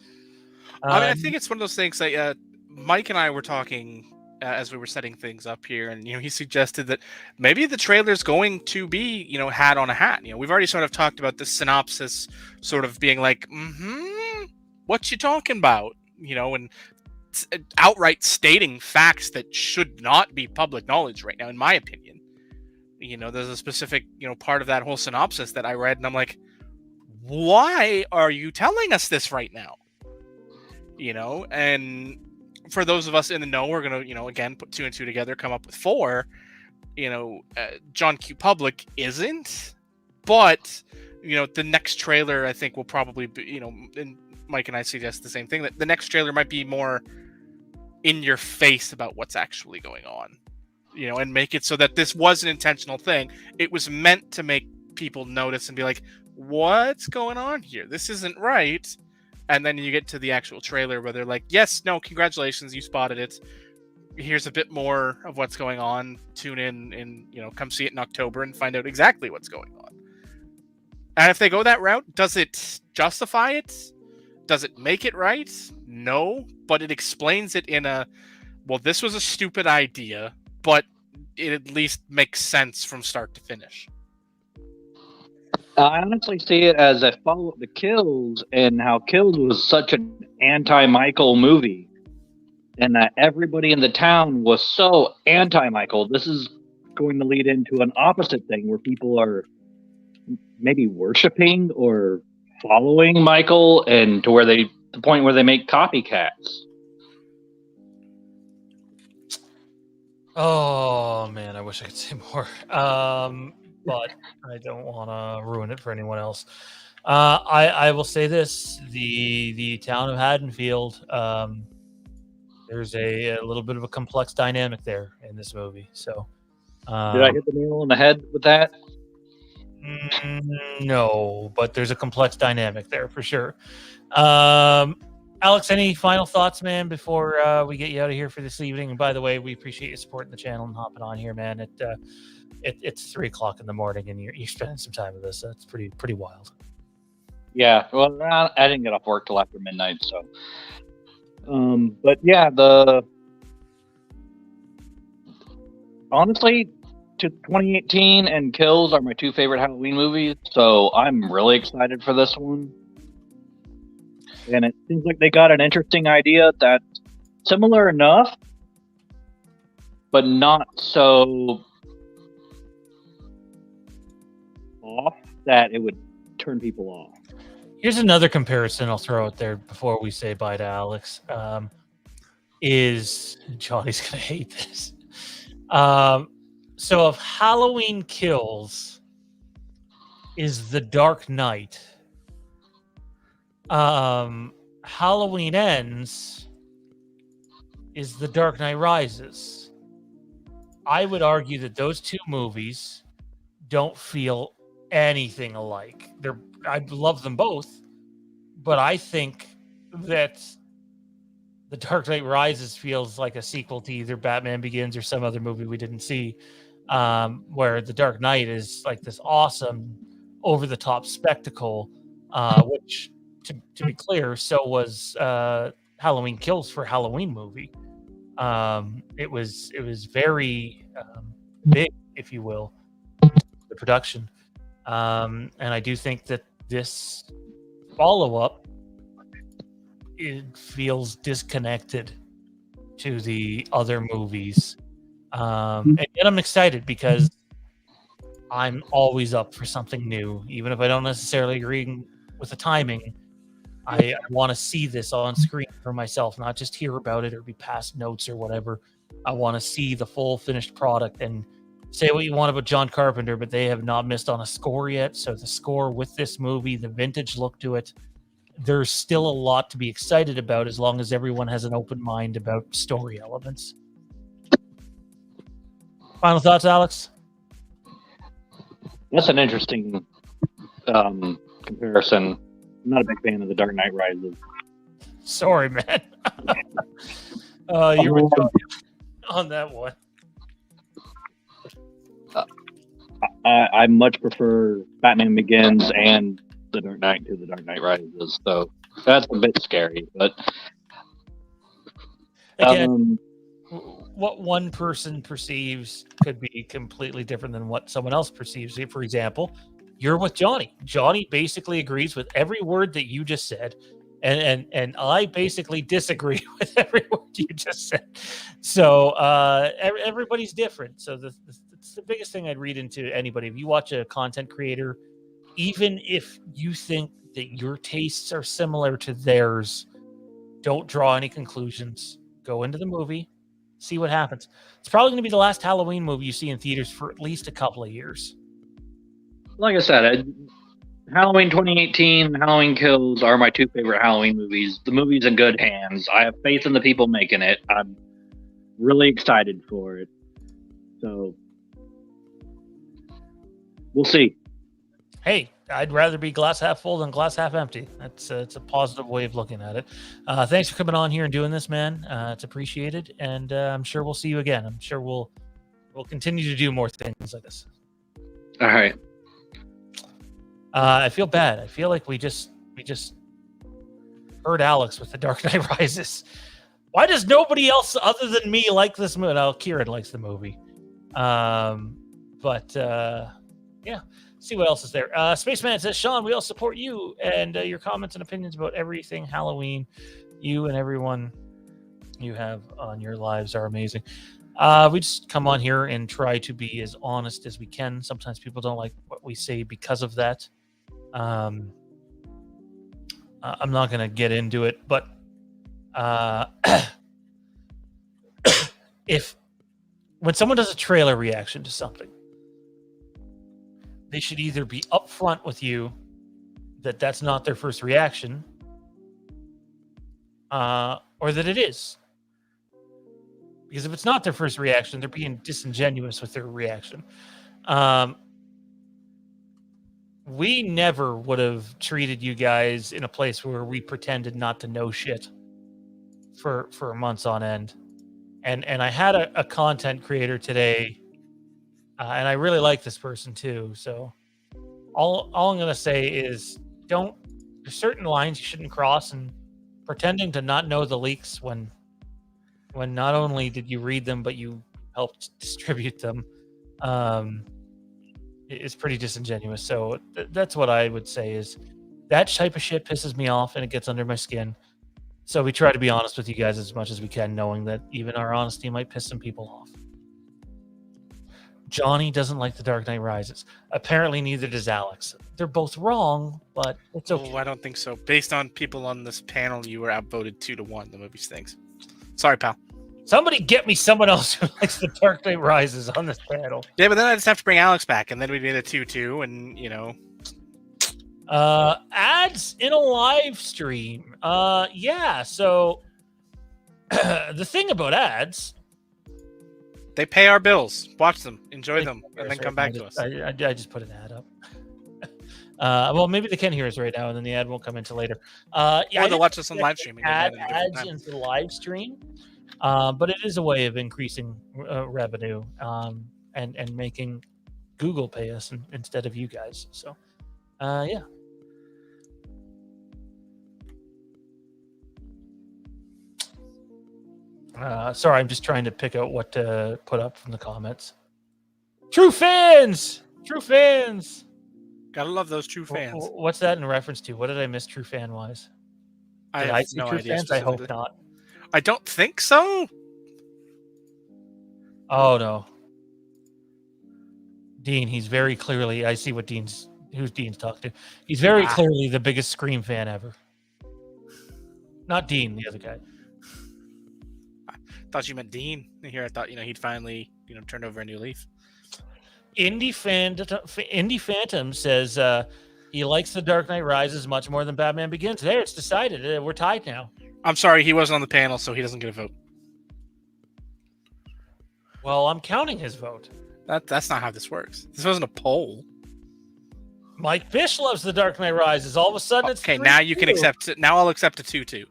C: I think it's one of those things that Mike and I were talking as we were setting things up here, and he suggested that maybe the trailer's going to be hat on a hat. We've already sort of talked about the synopsis sort of being like, what you talking about, and outright stating facts that should not be public knowledge right now, in my opinion. There's a specific part of that whole synopsis that I read, and I'm like, why are you telling us this right now? And for those of us in the know, we're going to, again, put 2 and 2 together, come up with 4. John Q. Public isn't. But, the next trailer, I think, will probably be, and Mike and I suggest the same thing, that the next trailer might be more in your face about what's actually going on. And make it so that this was an intentional thing. It was meant to make people notice and be like, what's going on here? This isn't right. And then you get to the actual trailer where they're like, yes, no, congratulations, you spotted it. Here's a bit more of what's going on. Tune in and, come see it in October and find out exactly what's going on. And if they go that route, does it justify it? Does it make it right? No, but it explains it in well, this was a stupid idea, but it at least makes sense from start to finish.
D: I honestly see it as a follow-up to Kills, and how Kills was such an anti-Michael movie, and that everybody in the town was so anti-Michael. This is going to lead into an opposite thing where people are maybe worshiping or following Michael, and to where the point where they make copycats.
A: Oh man, I wish I could say more. But I don't want to ruin it for anyone else. I will say this: the town of Haddonfield. There's a little bit of a complex dynamic there in this movie. So,
D: Did I hit the nail on the head with that?
A: No, but there's a complex dynamic there for sure. Alex, any final thoughts, man, before we get you out of here for this evening? And by the way, we appreciate you supporting the channel and hopping on here, man. It's 3:00 in the morning, and you're spending some time with us. So it's pretty wild.
D: Yeah, well, I didn't get off work till after midnight, so. But yeah, honestly, 2018 and Kills are my two favorite Halloween movies, so I'm really excited for this one. And it seems like they got an interesting idea that's similar enough, but not so off that it would turn people off.
A: Here's another comparison I'll throw out there before we say bye to Alex. Is Johnny's gonna hate this? So if Halloween Kills is The Dark Knight, Halloween Ends is The Dark Knight Rises. I would argue that those two movies don't feel anything alike. I love them both, but I think that The Dark Knight Rises feels like a sequel to either Batman Begins or some other movie we didn't see, where The Dark Knight is like this awesome, over-the-top spectacle, which, to be clear, so was Halloween Kills for Halloween movie. It was very big, if you will, the production. And I do think that this follow-up, it feels disconnected to the other movies. And yet I'm excited because I'm always up for something new, even if I don't necessarily agree with the timing. I want to see this on screen for myself, not just hear about it or be passed notes or whatever. I want to see the full finished product. And say what you want about John Carpenter, but they have not missed on a score yet. So the score with this movie, the vintage look to it, there's still a lot to be excited about as long as everyone has an open mind about story elements. Final thoughts, Alex?
D: That's an interesting comparison. I'm not a big fan of The Dark Knight Rises.
A: Sorry, man. You were on that one.
D: I much prefer Batman Begins and The Dark Knight to The Dark Knight Rises, so that's a bit scary. But
A: again, what one person perceives could be completely different than what someone else perceives. For example, you're with Johnny. Johnny basically agrees with every word that you just said, and I basically disagree with every word you just said. So everybody's different. So it's the biggest thing I'd read into anybody. If you watch a content creator, even if you think that your tastes are similar to theirs, don't draw any conclusions. Go into the movie, see what happens. It's probably going to be the last Halloween movie you see in theaters for at least a couple of years.
D: Like I said, Halloween 2018, Halloween Kills are my two favorite Halloween movies. The movie's in good hands. I have faith in the people making it. I'm really excited for it. So we'll see.
A: Hey, I'd rather be glass half full than glass half empty. It's a positive way of looking at it. Thanks for coming on here and doing this, man. It's appreciated, and I'm sure we'll see you again. I'm sure we'll continue to do more things like this.
D: All right.
A: I feel bad. I feel like we just heard Alex with The Dark Knight Rises. Why does nobody else other than me like this movie? Well, Kieran likes the movie. But yeah. See what else is there. Spaceman says, Shawn, we all support you and your comments and opinions about everything Halloween. You and everyone you have on your lives are amazing. We just come on here and try to be as honest as we can. Sometimes people don't like what we say because of that. I'm not going to get into it, but when someone does a trailer reaction to something, they should either be upfront with you that that's not their first reaction, or that it is. Because if it's not their first reaction, they're being disingenuous with their reaction. We never would have treated you guys in a place where we pretended not to know shit for months on end. And I had a content creator today, and I really like this person too. So all I'm gonna say is there's certain lines you shouldn't cross, and pretending to not know the leaks when not only did you read them but you helped distribute them is pretty disingenuous. So that's what I would say is that type of shit pisses me off and it gets under my skin. So we try to be honest with you guys as much as we can, knowing that even our honesty might piss some people off. Johnny doesn't like The Dark Knight Rises. Apparently neither does Alex. They're both wrong, but it's okay.
C: Oh, I don't think so. Based on people on this panel, you were outvoted 2-1. The movie stinks. Sorry, pal.
A: Somebody get me someone else who likes The Dark Knight Rises on this panel.
C: Yeah, but then I just have to bring Alex back, and then we'd be at a 2-2, and, you know.
A: Ads in a live stream. Yeah, so the thing about ads,
C: They pay our bills. Watch them, enjoy them, and then come back to us.
A: I just put an ad up. Well, maybe they can hear us right now, and then the ad won't come until later. Yeah,
C: Or they'll watch us on live stream.
A: Add ads into the live stream, but it is a way of increasing revenue and making Google pay us instead of you guys. So, yeah. Sorry, I'm just trying to pick out what to put up from the comments. True fans! True fans!
C: Gotta love those true fans.
A: What's that in reference to? What did I miss true fan wise?
C: I
A: Did
C: have
A: I see
C: no
A: true
C: idea.
A: fans? I hope not.
C: I don't think so.
A: Oh no. Dean, he's very clearly, I see what who's Dean's talking to. He's very clearly the biggest Scream fan ever. Not Dean, the other guy.
C: Thought you meant Dean. Here, I thought he'd finally turned over a new leaf.
A: Indie Phantom says he likes The Dark Knight Rises much more than Batman Begins. There, it's decided. We're tied now.
C: I'm sorry, he wasn't on the panel, so he doesn't get a vote.
A: Well, I'm counting his vote.
C: That's not how this works. This wasn't a poll.
A: Mike Bish loves The Dark Knight Rises. All of a sudden, it's
C: okay. Now you can accept it. Now I'll accept a 2-2.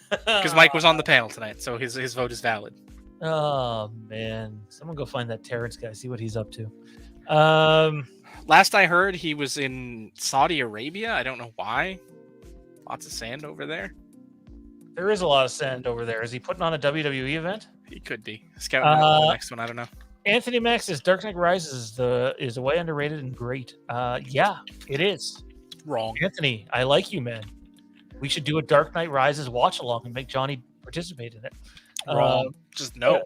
C: Because Mike was on the panel tonight, so his vote is valid.
A: Oh man, someone go find that Terrence guy, see what he's up to.
C: Last I heard, he was in Saudi Arabia. I don't know why. Lots of sand over there.
A: There is a lot of sand over there. Is he putting on a WWE event?
C: He could be scouting out the next one. I don't know.
A: Anthony Max says Dark Knight Rises is way underrated and great. Yeah, it is.
C: Wrong,
A: Anthony. I like you, man. We should do a Dark Knight Rises watch along and make Johnny participate in it.
C: Wrong. Just no.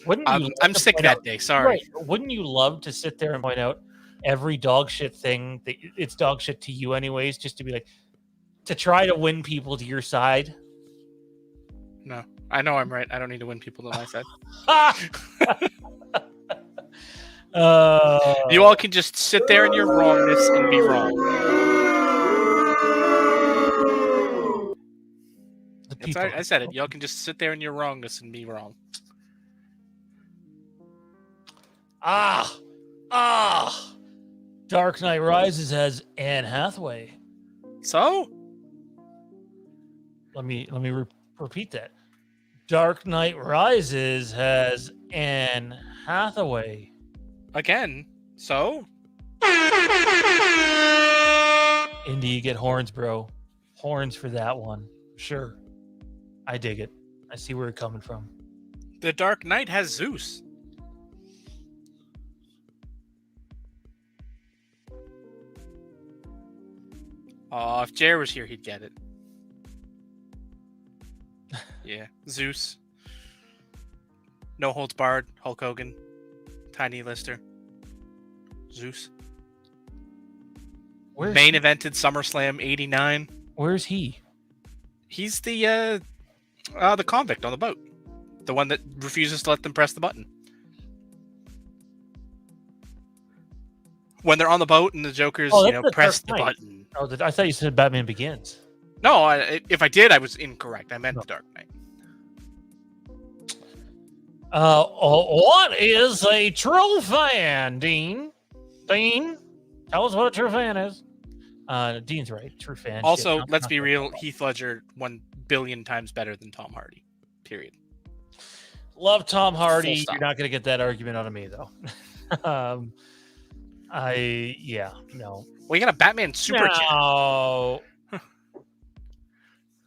A: Wouldn't you
C: I'm sick that day. Sorry.
A: Right. Wouldn't you love to sit there and point out every dog shit thing that it's dog shit to you anyways, just to be like, to try to win people to your side?
C: No, I know I'm right. I don't need to win people to my side. You all can just sit there in your wrongness and be wrong. I said it. Y'all can just sit there in your wrongness and be wrong.
A: Dark Knight Rises has Anne Hathaway.
C: So?
A: Let me repeat that. Dark Knight Rises has Anne Hathaway.
C: Again. So?
A: Indy, you get horns, bro. Horns for that one. Sure. I dig it. I see where you're coming from.
C: The Dark Knight has Zeus. Oh, if Jer was here, he'd get it. Yeah, Zeus. No Holds Barred, Hulk Hogan, Tiny Lister, Zeus. Main evented SummerSlam '89.
A: Where's he?
C: He's the convict on the boat, the one that refuses to let them press the button. When they're on the boat and the Joker's, press the button.
A: Oh, I thought you said Batman Begins.
C: No, if I did, I was incorrect. I meant The Dark Knight.
A: What is a true fan, Dean? Dean, tell us what a true fan is. Dean's right. True fan.
C: Also,
A: Shit,
C: let's be real. Heath Ledger 1 billion times better than Tom Hardy. Period.
A: Love Tom Hardy.
C: Full stop.
A: You're not going to get that argument out of me, though. No.
C: Well, you got a Batman super chat.
A: No.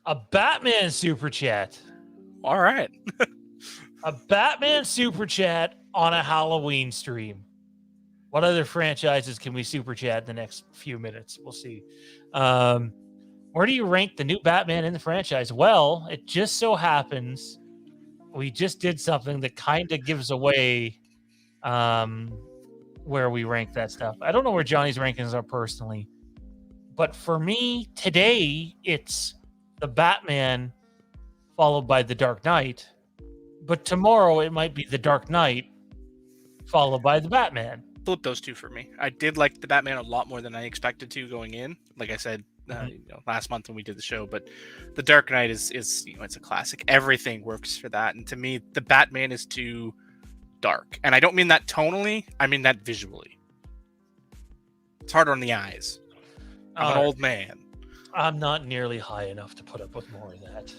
A: A Batman super chat.
C: All right.
A: A Batman super chat on a Halloween stream. What other franchises can we super chat in the next few minutes? We'll see. Where do you rank the new Batman in the franchise? Well, it just so happens we just did something that kind of gives away where we rank that stuff. I don't know where Johnny's rankings are personally, but for me today, it's the Batman followed by the Dark Knight. But tomorrow it might be the Dark Knight followed by the Batman.
C: Flip those two for me. I did like the Batman a lot more than I expected to going in. Like I said, last month when we did the show, but the Dark Knight is it's a classic. Everything works for that, and to me, the Batman is too dark. And I don't mean that tonally. I mean that visually. It's harder on the eyes. I'm an old man.
A: I'm not nearly high enough to put up with more of that.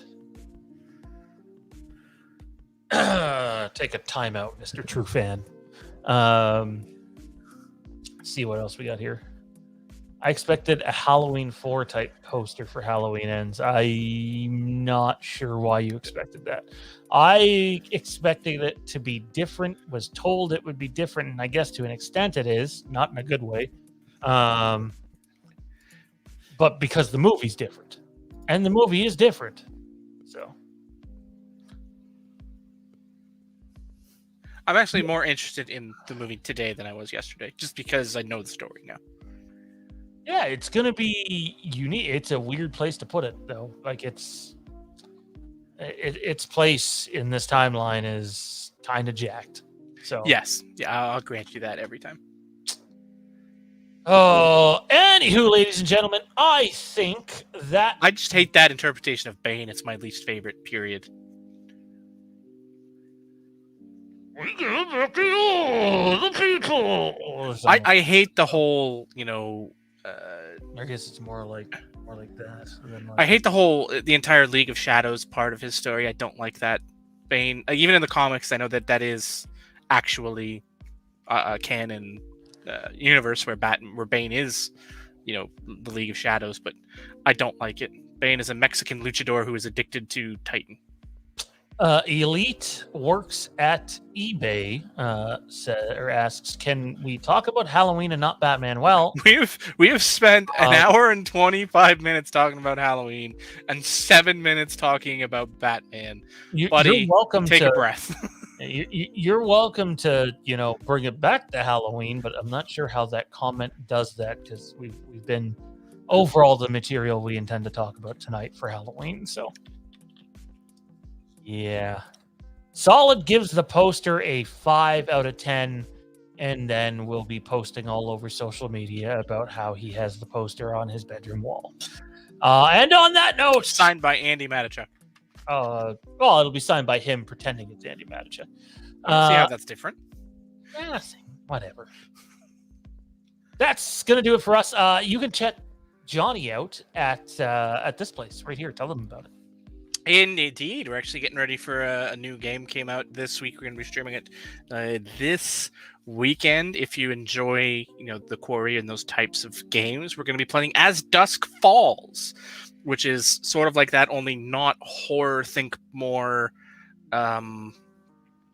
A: Take a timeout, Mr. True Fan. Let's see what else we got here. I expected a Halloween 4 type poster for Halloween Ends. I'm not sure why you expected that. I expected it to be different, was told it would be different, and I guess to an extent it is, not in a good way. But because the movie's different. And the movie is different. So
C: I'm actually more interested in the movie today than I was yesterday, just because I know the story now.
A: yeah, it's gonna be unique. It's a weird place to put it, though. Like its place in this timeline is kind of jacked. So
C: Yes, yeah, I'll grant you that every time.
A: Oh, anywho, ladies and gentlemen, I think that
C: I just hate that interpretation of Bane. It's my least favorite. Period.
A: we give back to you, the people.
C: I hate the whole,
A: I guess it's more like that. Than like,
C: I hate the entire League of Shadows part of his story. I don't like that. Bane, even in the comics, I know that is actually a canon universe where Bane is, the League of Shadows, but I don't like it. Bane is a Mexican luchador who is addicted to Titan.
A: Elite works at eBay asks, can we talk about Halloween and not Batman? Well,
C: we have spent an hour and 25 minutes talking about Halloween and 7 minutes talking about Batman. Buddy,
A: you're welcome
C: take
A: to
C: a breath.
A: You're welcome to bring it back to Halloween, but I'm not sure how that comment does that, because we've been over all the material we intend to talk about tonight for Halloween. So yeah, Solid gives the poster a 5 out of 10, and then we'll be posting all over social media about how he has the poster on his bedroom wall. And on that note,
C: Signed by Andy Matichuk.
A: well, it'll be signed by him pretending it's Andy Matichuk.
C: I don't see how that's different.
A: Whatever. That's gonna do it for us. You can check Johnny out at this place right here. Tell them about it.
C: Indeed, we're actually getting ready for a new game. Came out this week. We're going to be streaming it this weekend. If you enjoy, the Quarry and those types of games, we're going to be playing As Dusk Falls, which is sort of like that, only not horror. Think more. What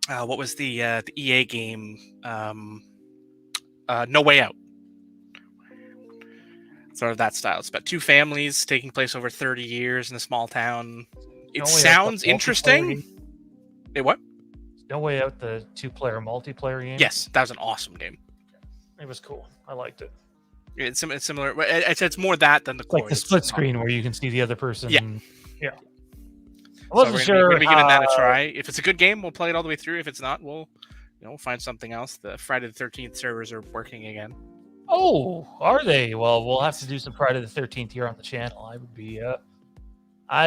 C: was the EA game? No Way Out. Sort of that style. It's about two families taking place over 30 years in a small town. It sounds interesting. Hey, what?
A: No Way Out, the 2-player multiplayer game.
C: Yes, that was an awesome game.
A: It was cool. I liked it.
C: It's similar. It's more that than the core.
A: Like the split screen where you can see the other person.
C: Yeah.
A: Yeah. I
C: So
A: wasn't
C: we're
A: sure.
C: gonna be giving that a try. If it's a good game, we'll play it all the way through. If it's not, we'll find something else. The Friday the 13th servers are working again.
A: Oh, are they? Well, we'll have to do some Friday the 13th here on the channel. I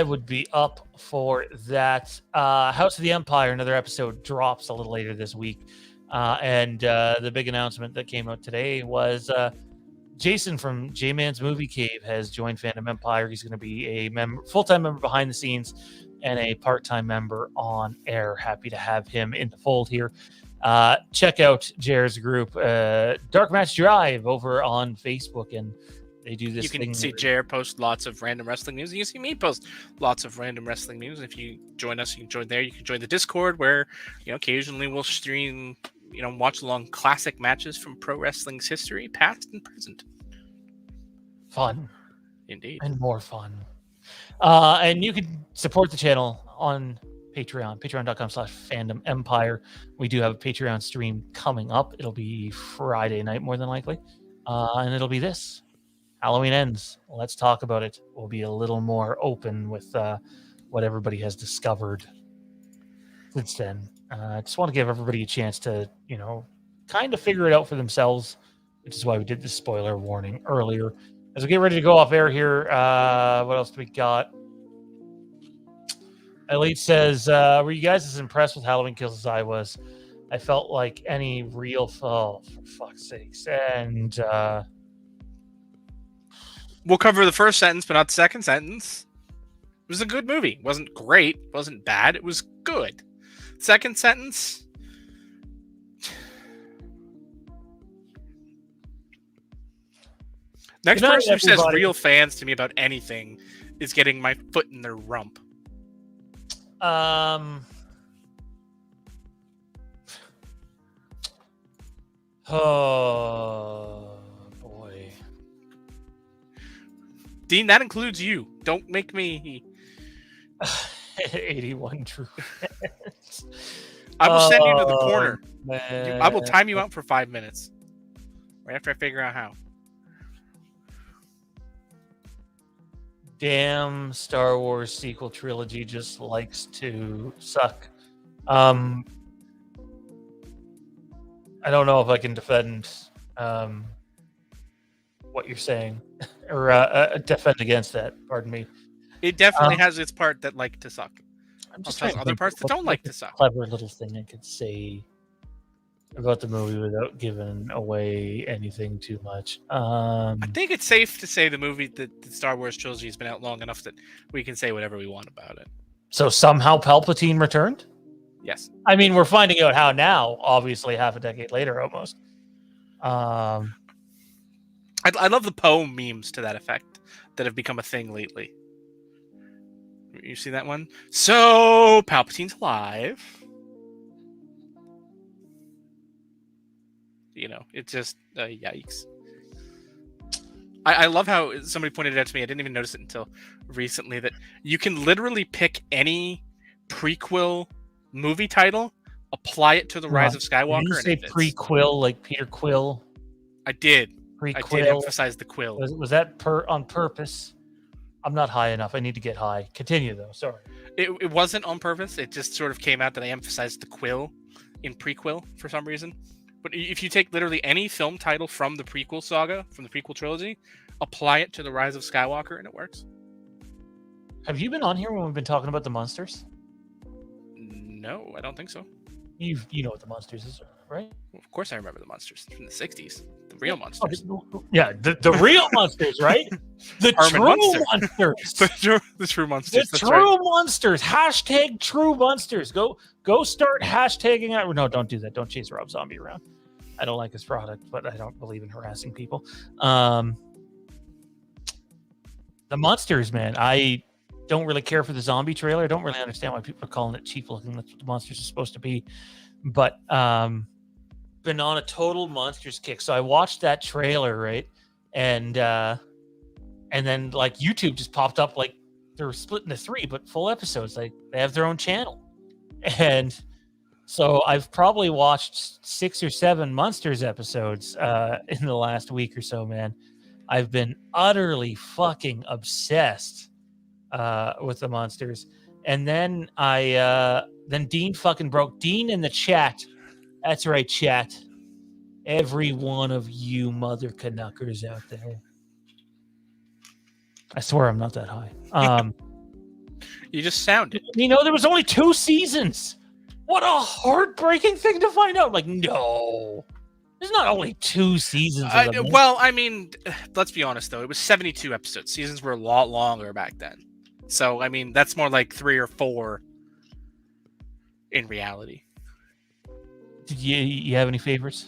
A: would be up for that. House of the Empire, another episode, drops a little later this week. And the big announcement that came out today was Jason from J-Man's Movie Cave has joined Fandom Empire. He's going to be a full-time member behind the scenes and a part-time member on air. Happy to have him in the fold here. Check out Jared's group, Dark Match Drive, over on Facebook, and they do this.
C: You can
A: thing
C: see
A: where-
C: Jared post lots of random wrestling news. You can see me post lots of random wrestling news. If you join us, you can join there. You can join the Discord where occasionally we'll stream, watch along classic matches from pro wrestling's history, past and present.
A: Fun.
C: Indeed.
A: And more fun. And you can support the channel on Patreon, patreon.com/Fandom Empire. We do have a Patreon stream coming up. It'll be Friday night, more than likely. And it'll be this. Halloween Ends. Let's talk about it. We'll be a little more open with what everybody has discovered since then. I just want to give everybody a chance to, kind of figure it out for themselves, which is why we did the spoiler warning earlier. As we get ready to go off air here, what else do we got? Elite says, were you guys as impressed with Halloween Kills as I was? I felt like any real for fuck's sakes. And
C: we'll cover the first sentence, but not the second sentence. It was a good movie. It wasn't great. It wasn't bad. It was good. Second sentence. Next
A: Good night,
C: person who says
A: everybody.
C: real fans to me about anything is getting my foot in their rump.
A: Oh boy.
C: Dean, that includes you. Don't make me.
A: 81 true fans.
C: I will send you to the corner.
A: Man.
C: I will time you out for 5 minutes. Right after I figure out how.
A: Damn, Star Wars sequel trilogy just likes to suck. I don't know if I can defend what you're saying or defend against that. Pardon me.
C: It definitely has its part that like to suck.
A: I'm
C: Just
A: trying
C: has
A: to
C: other
A: think
C: parts that
A: what-
C: don't like
A: what's
C: to suck.
A: a clever little thing I could say about the movie without giving away anything too much.
C: I think it's safe to say the Star Wars trilogy has been out long enough that we can say whatever we want about it.
A: So somehow Palpatine returned?
C: Yes.
A: I mean, we're finding out how now, obviously half a decade later almost.
C: I love the Poe memes to that effect that have become a thing lately. You see that one? So Palpatine's alive. It's just yikes. I love how somebody pointed it out to me. I didn't even notice it until recently that you can literally pick any prequel movie title, apply it to the Rise of Skywalker.
A: Did you
C: and
A: say
C: it fits.
A: pre-Quill, like Peter Quill?
C: I did. I did
A: Pre-Quill.
C: emphasize the quill.
A: Was that on purpose? I'm not high enough. I need to get high. Continue though. Sorry.
C: It wasn't on purpose. It just sort of came out that I emphasized the quill in prequel for some reason. But if you take literally any film title from the prequel saga, from the prequel trilogy, apply it to the Rise of Skywalker, and it works.
A: Have you been on here when we've been talking about the monsters?
C: No, I don't think so.
A: You know what the monsters is, right?
C: Well, of course I remember the monsters from the 60s. The real
A: Oh,
C: monsters.
A: yeah, the real monsters, right? The
C: Herman
A: true
C: Munster.
A: monsters.
C: the true monsters.
A: The
C: That's
A: true
C: right.
A: monsters. Hashtag true monsters. Go start hashtagging out. No, don't do that. Don't chase Rob Zombie around. I don't like his product, but I don't believe in harassing people. The monsters, man. I don't really care for the zombie trailer. I don't really understand why people are calling it cheap looking. That's what the monsters are supposed to be. But been on a total monsters kick. So I watched that trailer, right? And then like YouTube just popped up like they were split into 3, but full episodes. Like they have their own channel. And So I've probably watched 6 or 7 Monsters episodes in the last week or so, man. I've been utterly fucking obsessed with the Monsters. And then then Dean fucking broke. Dean in the chat. That's right, chat. Every one of you mother Canuckers out there. I swear I'm not that high.
C: You just sounded.
A: There was only 2 seasons. What a heartbreaking thing to find out. Like, no. There's not only 2 seasons.
C: Well, I mean, let's be honest, though. It was 72 episodes. Seasons were a lot longer back then. So, I mean, that's more like 3 or 4 in reality.
A: Did you have any favorites?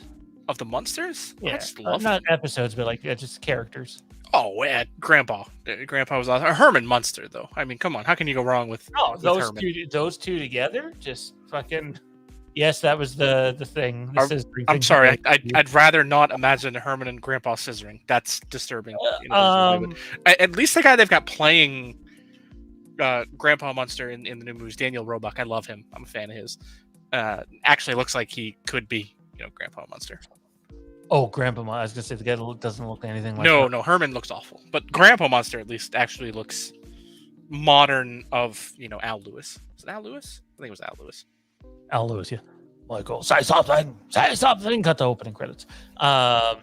C: Of the Monsters?
A: Yeah.
C: I just love
A: not episodes, but like just characters.
C: Oh, yeah, Grandpa. Grandpa was awesome. Herman Munster, though. I mean, come on. How can you go wrong with
A: those two together? Just fucking... Yes, that was the thing.
C: I'm sorry. I'd rather not imagine Herman and Grandpa scissoring. That's disturbing. At least the guy they've got playing Grandpa Munster in the new movies, Daniel Roebuck. I love him. I'm a fan of his. Actually looks like he could be, Grandpa Munster.
A: Oh, Grandpa Munster. I was going to say the guy doesn't look anything like
C: No, Herman looks awful. But Grandpa Munster at least actually looks modern of, Al Lewis. Was it Al Lewis? I think it was Al Lewis.
A: Al Lewis, yeah. Michael, say something. Cut the opening credits. Rob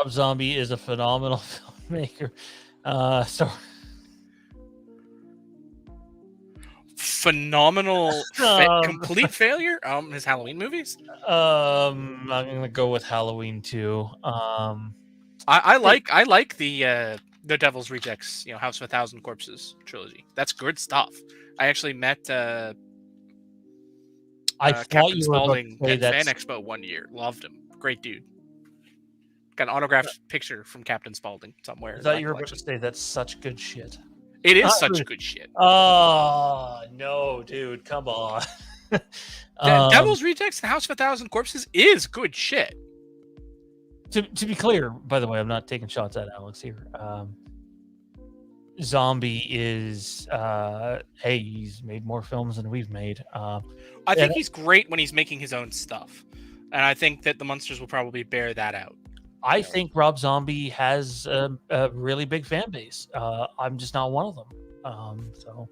A: Zombie is a phenomenal filmmaker.
C: Phenomenal, complete failure. His Halloween movies.
A: I'm gonna go with Halloween 2.
C: I like the Devil's Rejects, House of 1,000 Corpses trilogy. That's good stuff. I actually met
A: I thought
C: Captain
A: you were about
C: Spaulding
A: to say
C: at
A: that's...
C: Fan Expo one year. Loved him. Great dude. Got an autographed picture from Captain Spaulding somewhere.
A: I thought you were about to say that's such good shit.
C: It is such good shit.
A: Oh no, dude, come on.
C: Devil's Rejects, The House of 1,000 Corpses is good shit.
A: To be clear, by the way, I'm not taking shots at Alex here. Zombie is he's made more films than we've made.
C: I think he's great when he's making his own stuff, and I think that the Monsters will probably bear that out.
A: I think Rob Zombie has a really big fan base. I'm just not one of them. So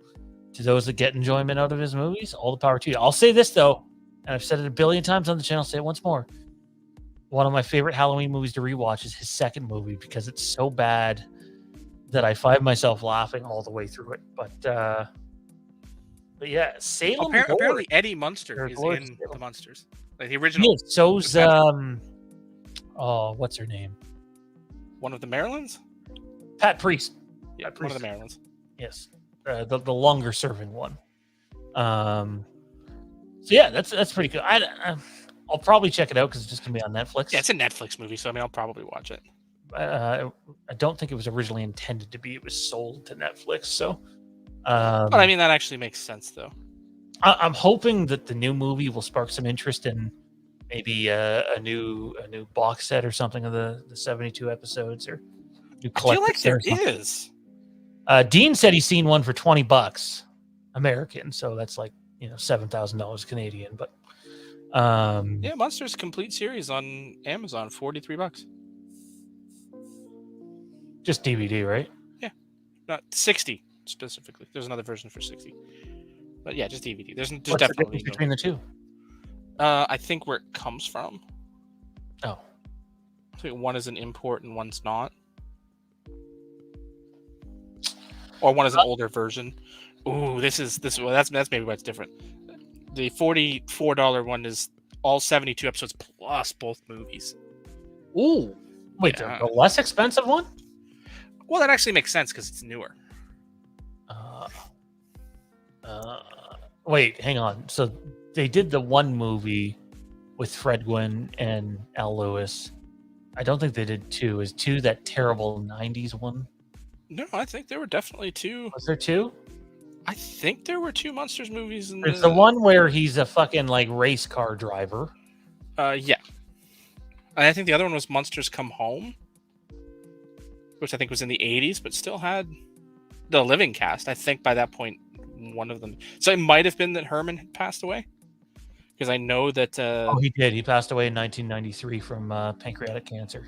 A: to those that get enjoyment out of his movies, all the power to you. I'll say this though, and I've said it a billion times on the channel, say it once more. One of my favorite Halloween movies to rewatch is his second movie because it's so bad that I find myself laughing all the way through it. But yeah, Salem.
C: Apparently Eddie Munster is in the Monsters, like the original.
A: Yes, so's what's her name?
C: One of the Marylands?
A: Pat Priest.
C: Yeah, Pat Priest. One of the Marylands.
A: Yes, the longer serving one. So yeah, that's pretty good. I'll probably check it out because it's just gonna be on Netflix.
C: Yeah, it's a Netflix movie, so I mean, I'll probably watch it.
A: I don't think it was originally intended to be. It was sold to Netflix, so.
C: But I mean, that actually makes sense, though.
A: I'm hoping that the new movie will spark some interest in maybe a new box set or something of the 72 episodes or new
C: I feel like there is.
A: Dean said he's seen one for $20 American, so that's like $7,000 Canadian, but.
C: Yeah, Monsters complete series on Amazon, $43.
A: Just DVD, right?
C: Yeah, not 60 specifically. There's another version for 60, but yeah, just DVD. There's
A: What's
C: definitely
A: the difference between the two.
C: I think where it comes from.
A: Oh,
C: I think one is an import and one's not, or one is an older version. Ooh, well, that's maybe why it's different. The $44 one is all 72 episodes plus both movies.
A: Ooh. Wait, the less expensive one?
C: Well, that actually makes sense because it's newer.
A: Wait, hang on. So they did the one movie with Fred Gwynn and Al Lewis. I don't think they did 2. Is 2 that terrible 90s one?
C: No, I think there were definitely 2.
A: Was there 2?
C: I think there were 2 Monsters movies in
A: There's the one where he's a fucking like race car driver.
C: Yeah. And I think the other one was Monsters Come Home, which I think was in the 80s, but still had the living cast. I think by that point, one of them. So it might have been that Herman had passed away, because I know that.
A: Oh, he did. He passed away in 1993 from pancreatic cancer.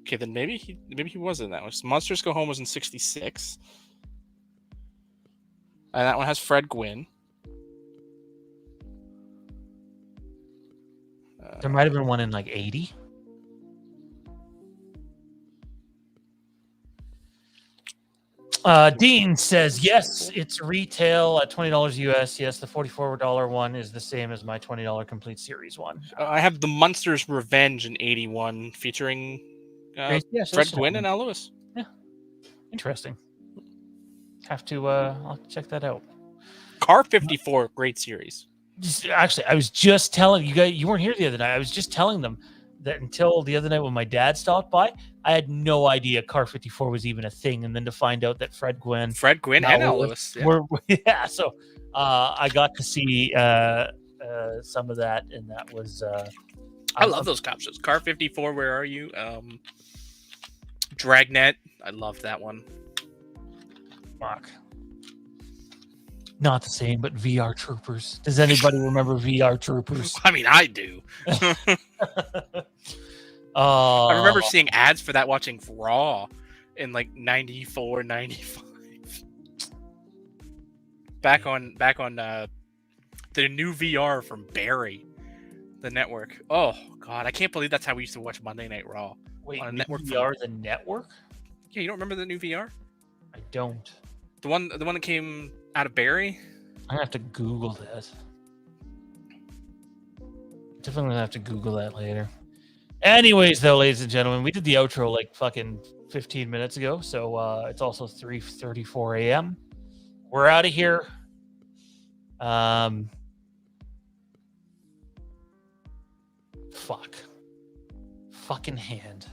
C: Okay, then maybe he was in that one. Monsters Go Home was in '66, and that one has Fred Gwynn.
A: There might have been one in like 80. Dean says, yes, it's retail at $20 US. Yes, the $44 one is the same as my $20 complete series one.
C: I have The Monsters Revenge in '81 featuring Fred Gwynn and Al Lewis.
A: Yeah, interesting. I'll have to check that out.
C: Car 54, great series.
A: Actually, I was just telling you guys, you weren't here the other night. I was just telling them that until the other night when my dad stopped by, I had no idea Car 54 was even a thing. And then to find out that Fred Gwynn
C: and Al Lewis
A: were so I got to see some of that, and that was
C: I love those cop shows. Car 54, Where Are You? Dragnet, I loved that one.
A: Fuck. Not the same, but VR Troopers. Does anybody remember VR Troopers?
C: I mean, I do. I remember seeing ads for that watching Raw in like 94, 95. Back on the new VR from Barry, the network. Oh God, I can't believe that's how we used to watch Monday Night Raw.
A: Wait,
C: on a network
A: VR the network?
C: Yeah, you don't remember the new VR?
A: I don't.
C: The one that came out of Barry?
A: I'm gonna have to Google that. Definitely gonna have to Google that later. Anyways, though, ladies and gentlemen, we did the outro like fucking 15 minutes ago, so it's also 3:34 a.m. We're out of here. Fucking hand.